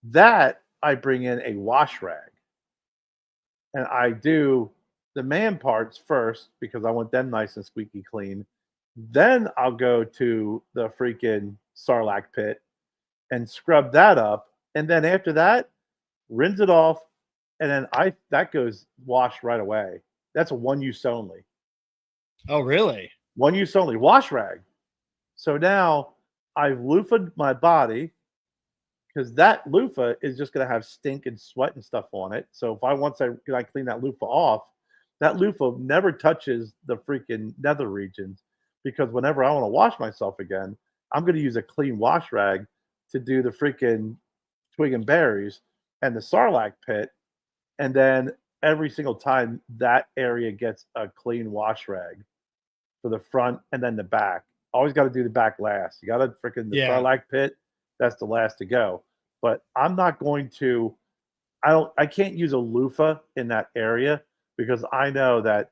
That I bring in a wash rag. And I do the man parts first because I want them nice and squeaky clean. Then I'll go to the freaking sarlacc pit and scrub that up. And then after that, rinse it off. And then that goes wash right away. That's a one use only. Oh, really? One use only wash rag. So now I've loofah'd my body because that loofah is just going to have stink and sweat and stuff on it. So once I clean that loofah off, that loofah never touches the freaking nether regions because whenever I want to wash myself again, I'm going to use a clean wash rag to do the freaking twig and berries and the sarlacc pit. And then every single time that area gets a clean wash rag for the front and then the back. Always got to do the back last. You got to freaking the sarlacc pit. That's the last to go. But I'm not going to. I can't use a loofah in that area because I know that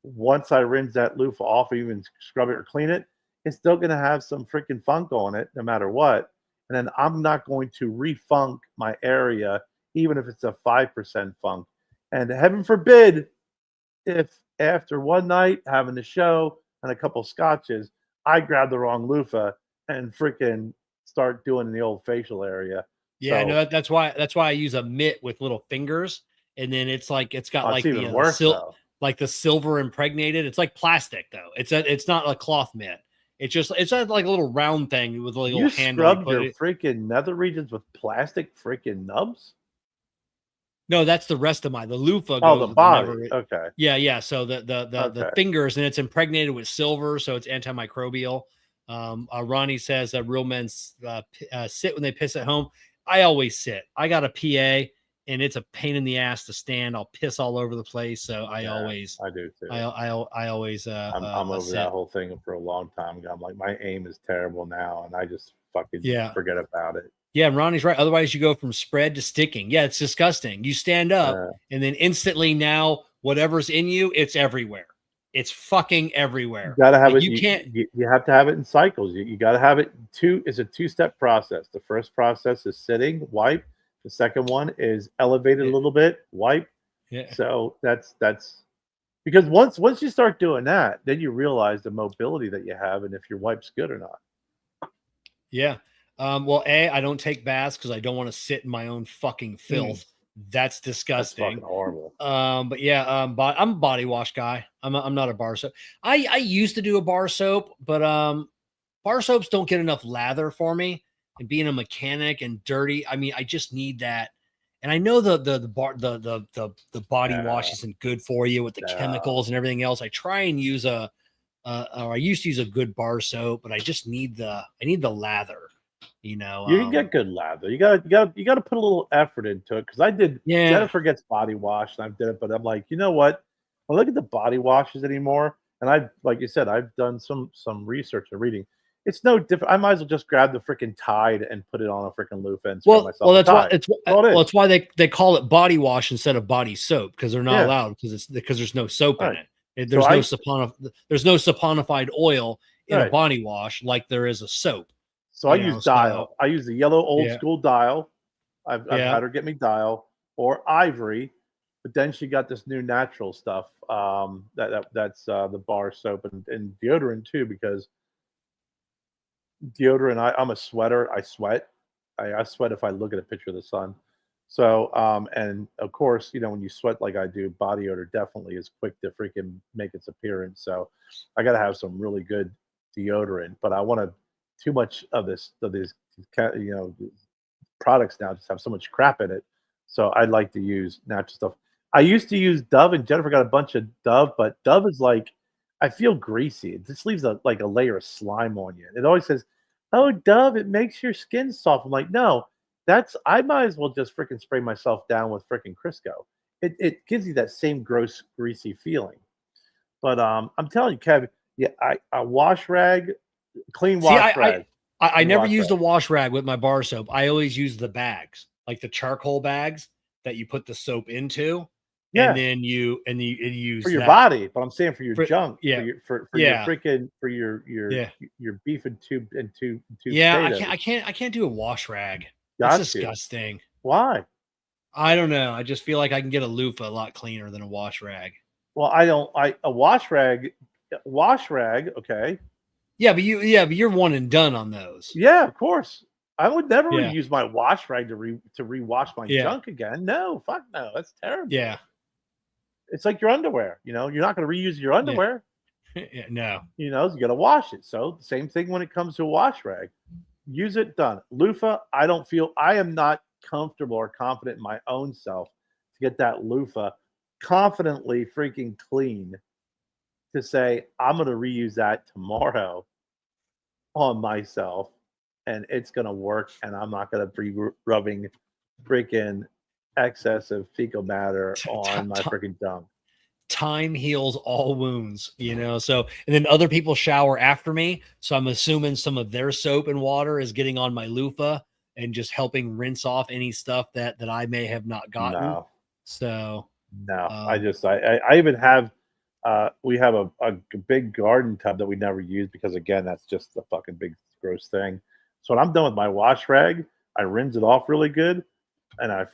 once I rinse that loofah off, or even scrub it or clean it, it's still going to have some freaking funk on it, no matter what. And then I'm not going to refunk my area, even if it's a 5% funk. And heaven forbid, if after one night having the show and a couple scotches, I grab the wrong loofah and freaking start doing the old facial area. Yeah, no, that's why I use a mitt with little fingers, and then it's got like even worse, like the silver impregnated. It's like plastic though. It's not a cloth mitt. It's like a little round thing with a little handle. You scrub your freaking nether regions with plastic freaking nubs? No, that's the rest of the loofah. Oh, the body. Okay. Yeah. So the fingers, and it's impregnated with silver, so it's antimicrobial. Ronnie says that real men sit when they piss at home. I always sit. I got a PA. and it's a pain in the ass to stand. I'll piss all over the place. So I always, I do too. I always, I'm over sit. that whole thing for a long time ago. I'm like, my aim is terrible now, and I just fucking Yeah. forget about it. Yeah, Ronnie's right. Otherwise, you go from spread to sticking. Yeah, it's disgusting. You stand up, and then instantly now, whatever's in you, it's everywhere. It's fucking everywhere. You gotta have Like, it. you can't. You have to have it in cycles. You got to have it. It's a two-step process. The first process is sitting, wipe. The second one is elevate it a little bit, wipe. Yeah. So that's because once you start doing that, then you realize the mobility that you have and if your wipe's good or not. Yeah. Well, I don't take baths because I don't want to sit in my own fucking filth. That's That's disgusting. fucking horrible. But yeah, I'm a body wash guy. I'm not a bar soap. I used to do a bar soap, but bar soaps don't get enough lather for me. And being a mechanic and dirty, I mean, I just need that. And I know the body wash isn't good for you with the chemicals and everything else. I try and use or I used to use a good bar soap, but I just need I need the lather. You know, You can get good lather. You got to put a little effort into it because I did. Yeah. Jennifer gets body wash, and I've done it, but I'm like, you know what? I look at the body washes anymore, and I've, like you said, I've done some research and reading. It's no different. I might as well just grab the freaking Tide and put it on a freaking loofah and spray myself. Well, that's why That's why they call it body wash instead of body soap because they're not Yeah. allowed because there's no soap in Right. it. So There's no saponified oil in a Right. body wash like there is a soap. So I use Dial. I use the yellow old Yeah. school Dial. I've Yeah. had her get me Dial or Ivory, but then she got this new natural stuff. That's the bar soap and deodorant too, because deodorant. I'm a sweater. I sweat. I sweat if I look at a picture of the sun. So and of course, you know, when you sweat like I do, body odor definitely is quick to freaking make its appearance. So I got to have some really good deodorant, but I want to too much of these products now just have so much crap in it. So I'd like to use natural stuff. I used to use Dove, and Jennifer got a bunch of Dove, but Dove is like, I feel greasy. It just leaves like a layer of slime on you. It always says, "Oh, Dove, it makes your skin soft." I'm like, no, I might as well just freaking spray myself down with freaking Crisco. It gives you that same gross, greasy feeling. But I'm telling you, Kevin, yeah, a wash rag, clean wash rag. I never used a wash rag with my bar soap. I always use the bags, like the charcoal bags that you put the soap into. Yeah. And then you use for your body, but I'm saying for your junk, yeah, for your freaking your beef and tube yeah, potatoes. I can't do a wash rag. Got It's to. disgusting. Why? I don't know. I just feel like I can get a loofah a lot cleaner than a wash rag. Well, a wash rag, okay. Yeah, but you're one and done on those. Yeah, of course. I would never reuse my wash rag to rewash my junk again. No, fuck no. That's terrible. Yeah. It's like your underwear, you know, you're not going to reuse your underwear. Yeah, no. You know, you got to wash it. So the same thing when it comes to a wash rag. Use it, done. Loofah, I am not comfortable or confident in my own self to get that loofah confidently freaking clean to say, I'm going to reuse that tomorrow on myself and it's going to work and I'm not going to be rubbing freaking excess of fecal matter on my freaking dung. Time heals all wounds, you know. So, and then other people shower after me. So I'm assuming some of their soap and water is getting on my loofah and just helping rinse off any stuff that I may have not gotten. No. So no, I even have we have a big garden tub that we never use because again, that's just a fucking big gross thing. So when I'm done with my wash rag, I rinse it off really good and I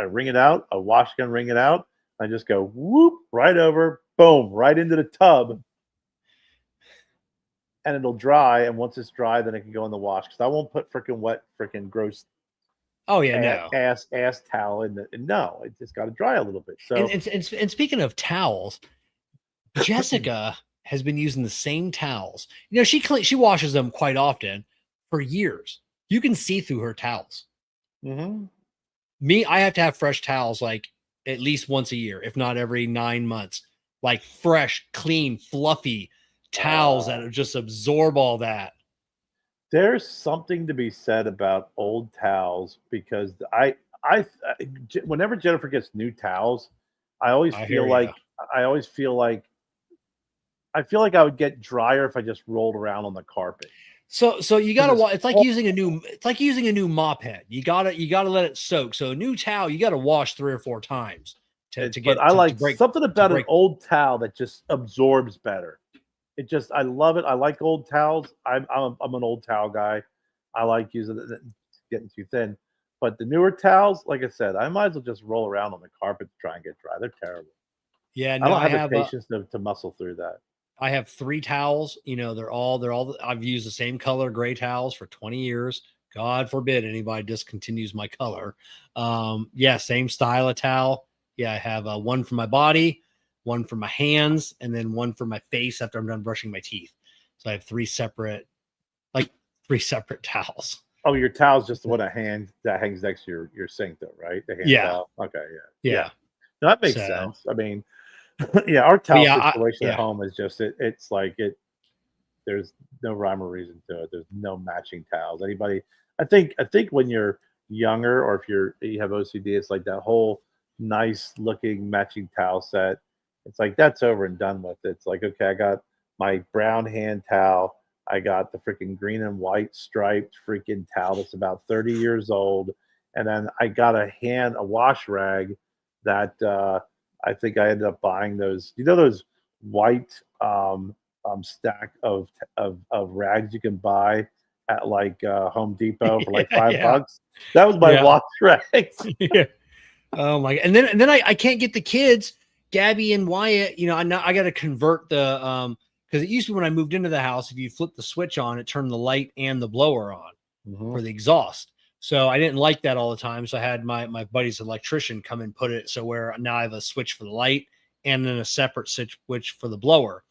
wring it out, a wash gun wring it out. I just go whoop right over, boom, right into the tub, and it'll dry. And once it's dry, then it can go in the wash because I won't put freaking wet, freaking gross. Oh yeah, no ass towel in the. No, it just got to dry a little bit. So and speaking of towels, Jessica has been using the same towels. You know, she washes them quite often for years. You can see through her towels. Mm-hmm. Me, I have to have fresh towels like at least once a year, if not every 9 months, like fresh, clean, fluffy towels that just absorb all that. There's something to be said about old towels because Whenever Jennifer gets new towels, I always I feel hear like you. I always feel like I feel like I would get drier if I just rolled around on the carpet So you because gotta it's it's like cold. using a new mop head. You gotta let it soak. So a new towel, you gotta wash 3 or 4 times to But get I to like break something to about an break. old towel that just absorbs better. I love it. I like old towels. I'm an old towel guy. I like using it. It's getting too thin. But the newer towels, like I said, I might as well just roll around on the carpet to try and get dry. They're terrible. Yeah, I no, don't have the patience to muscle through that. I have 3 towels. They're all I've used the same color gray towels for 20 years. God forbid anybody discontinues my color. Yeah, same style of towel. Yeah, I have one for my body, one for my hands, and then one for my face after I'm done brushing my teeth. So I have like three separate towels. Oh, your towel's just the one that hangs next to your sink, though, right? The hand Yeah, towel. Okay, yeah, yeah. yeah. No, that makes So, sense. I mean, yeah, our but towel yeah, situation at yeah. home is just it's like it. There's no rhyme or reason to it. There's no matching towels. I think when you're younger or if you have OCD, it's like that whole nice looking matching towel set. It's like that's over and done with. It's like, okay, I got my brown hand towel. I got the freaking green and white striped freaking towel that's about 30 years old. And then I got a wash rag that I think I ended up buying those, those white stack of rags you can buy at like Home Depot for like Yeah, five yeah, bucks. That was my yeah. wash rags. Yeah. Oh my god. And then I can't get the kids, Gabby and Wyatt, I got to convert the because it used to be when I moved into the house, if you flip the switch on, it turned the light and the blower on Mhm. for the exhaust. So I didn't like that all the time. So I had my buddy's electrician come and put it so where now I have a switch for the light and then a separate switch for the blower.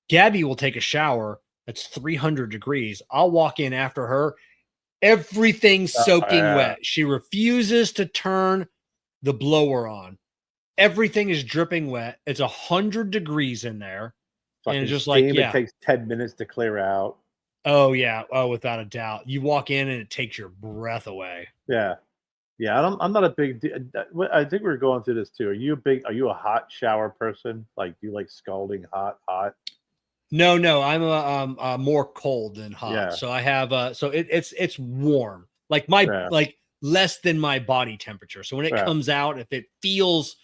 Gabby will take a shower that's 300 degrees. I'll walk in after her. Everything's Oh, soaking yeah. wet. She refuses to turn the blower on. Everything is dripping wet. It's 100 degrees in there. And it's Fucking just like, steam. It yeah. takes 10 minutes to clear out. Oh, yeah. Oh, without a doubt. You walk in and it takes your breath away. Yeah. Yeah. I'm not a big, I think we are going through this too. Are you a hot shower person? Like, do you like scalding hot? No, no, I'm more cold than hot. Yeah. So I have so it's warm. Like my Yeah. like less than my body temperature. So when it Yeah. comes out, if it feels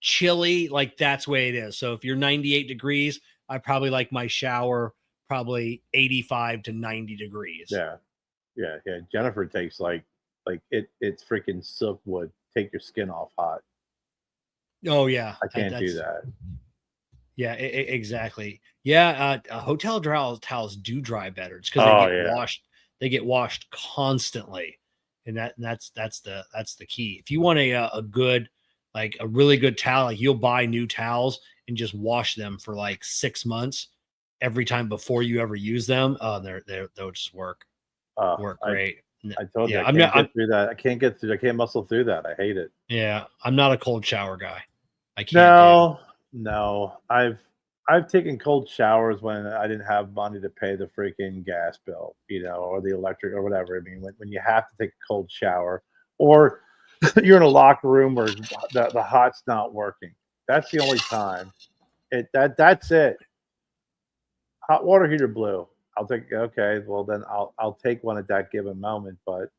chilly, like that's the way it is. So if you're 98 degrees, I probably like my shower probably 85 to 90 degrees. Yeah. Yeah. Yeah. Jennifer takes it's freaking silk wood. Take your skin off hot. Oh yeah, I can't do that's that. yeah, exactly. Yeah, hotel towels do dry better. It's because Oh yeah. they get washed constantly, and that's the key. If you want a good like a really good towel, like you'll buy new towels and just wash them for like 6 months every time before you ever use them. They'll just Uh, work I great. I told you Yeah, I can't get through that. I can't get through. I can't muscle through that. I hate it. yeah, I'm not a cold shower guy. I can't do. No, no. I've taken cold showers when I didn't have money to pay the freaking gas bill, or the electric or whatever. I mean, when you have to take a cold shower, or you're in a locker room where the hot's not working. That's the only time. That's it. Hot water heater blew. I'll take okay. Well, then I'll take one at that given moment. But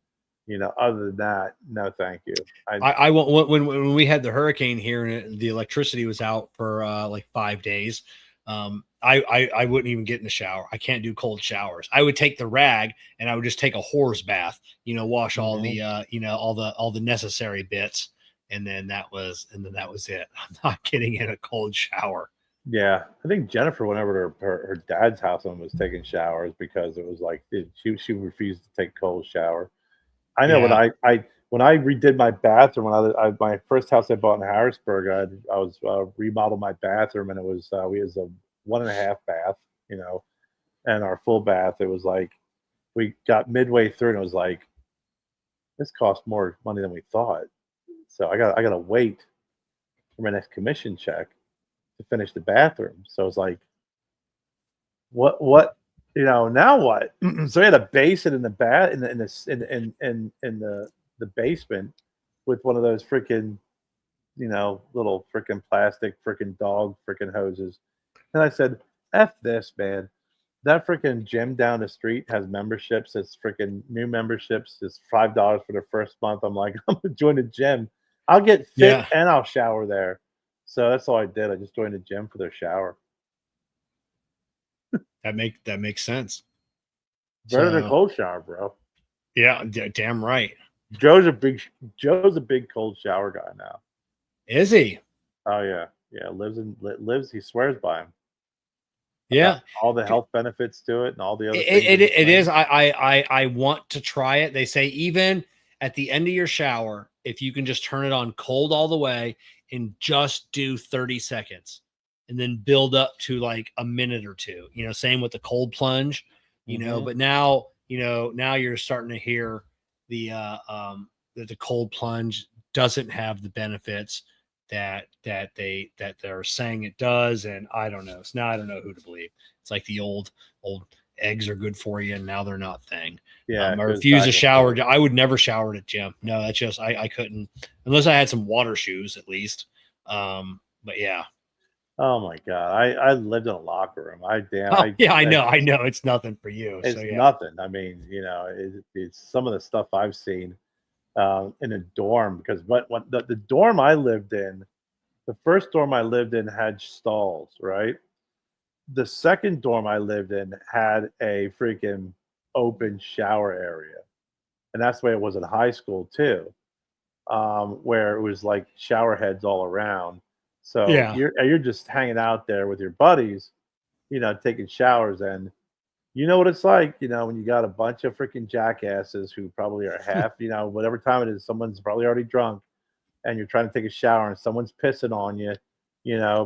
other than that, no, thank you. I won't when we had the hurricane here and the electricity was out for like 5 days. I wouldn't even get in the shower. I can't do cold showers. I would take the rag and I would just take a horse bath, wash all Mhm. the all the necessary bits, and then that was it. I'm not getting in a cold shower. Yeah, I think Jennifer went over to her dad's house and was taking showers because it was like she refused to take a cold shower. I know Yeah. when I redid my bathroom my first house I bought in Harrisburg, I was remodeled my bathroom and it was we was a 1.5 bath, and our full bath. It was like we got midway through and it was like this cost more money than we thought. So I got to wait for my next commission check to finish the bathroom. So it's like what now what? So we had a basin in the bath in the basement with one of those freaking, little freaking plastic freaking dog freaking hoses. And I said, F this, man. That freaking gym down the street has memberships. It's freaking new memberships. It's $5 for the first month. I'm like, I'm gonna join the gym. I'll get fit Yeah. and I'll shower there. So that's all I did. I just joined the gym for their shower. That makes sense. Better than So, cold shower, bro. yeah, damn right. Joe's a big cold shower guy now. Is he? Oh yeah, yeah. Lives. He swears by him. Yeah. All the health benefits to it and all the other. It is. I want to try it. They say even at the end of your shower, if you can just turn it on cold all the way and just do 30 seconds and then build up to like a minute or two, same with the cold plunge, but now, now you're starting to hear the, that the cold plunge doesn't have the benefits that they're saying it does. And I don't know. So now I don't know who to believe. It's like the old eggs are good for you and now they're not thing. Yeah. I refuse to shower. I would never shower at a gym. No, that's just, I couldn't, unless I had some water shoes at least. But yeah. Oh my God. I lived in a locker room. I know. It's nothing for you. It's so, yeah. nothing. I mean, it's some of the stuff I've seen in a dorm, because what the dorm I lived in, the first dorm I lived in had stalls, right? The second dorm I lived in had a freaking open shower area. And that's the way it was in high school too, where it was like shower heads all around. So Yeah. you're just hanging out there with your buddies, taking showers. And you know what it's like, when you got a bunch of freaking jackasses who probably are half, whatever time it is, someone's probably already drunk and you're trying to take a shower and someone's pissing on you,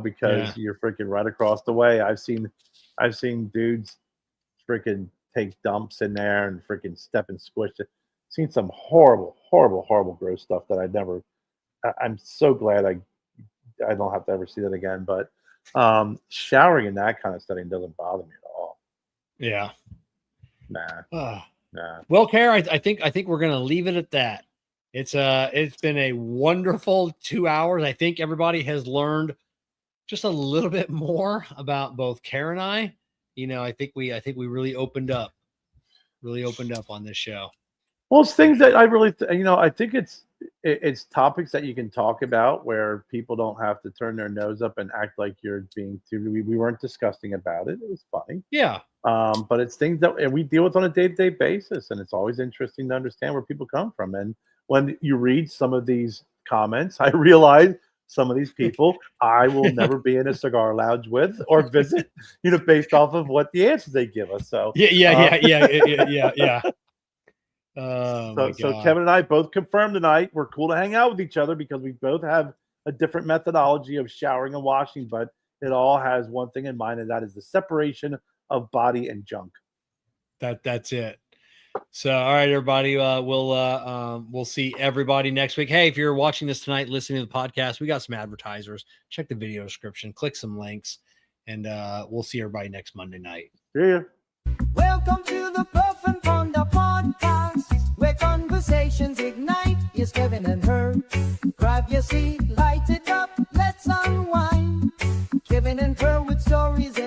because you're freaking right across the way. I've seen dudes freaking take dumps in there and freaking step and squish it. Seen some horrible, gross stuff that I'm so glad I don't have to ever see that again. But showering in that kind of setting doesn't bother me at all. Yeah. Nah. Well, Kerr, I think we're gonna leave it at that. It's been a wonderful 2 hours. I think everybody has learned just a little bit more about both Kerr and I. I think we really opened up on this show. Well, it's things that I really, I think it's topics that you can talk about where people don't have to turn their nose up and act like you're being too. We weren't disgusting about it. It was funny. Yeah. But it's things that we deal with on a day-to-day basis, and it's always interesting to understand where people come from. And when you read some of these comments, I realize some of these people I will never be in a cigar lounge with or visit, based off of what the answers they give us. So Yeah. So Kevin and I both confirmed tonight we're cool to hang out with each other because we both have a different methodology of showering and washing, but it all has one thing in mind, and that is the separation of body and junk. That's it. So, all right, everybody, we'll see everybody next week. Hey, if you're watching this tonight, listening to the podcast, we got some advertisers. Check the video description, click some links, and we'll see everybody next Monday night. See ya. Welcome to the Puff and Ponder podcast, where conversations ignite. Here's Kevin and her. Grab your seat, light it up, let's unwind. Kevin and her with stories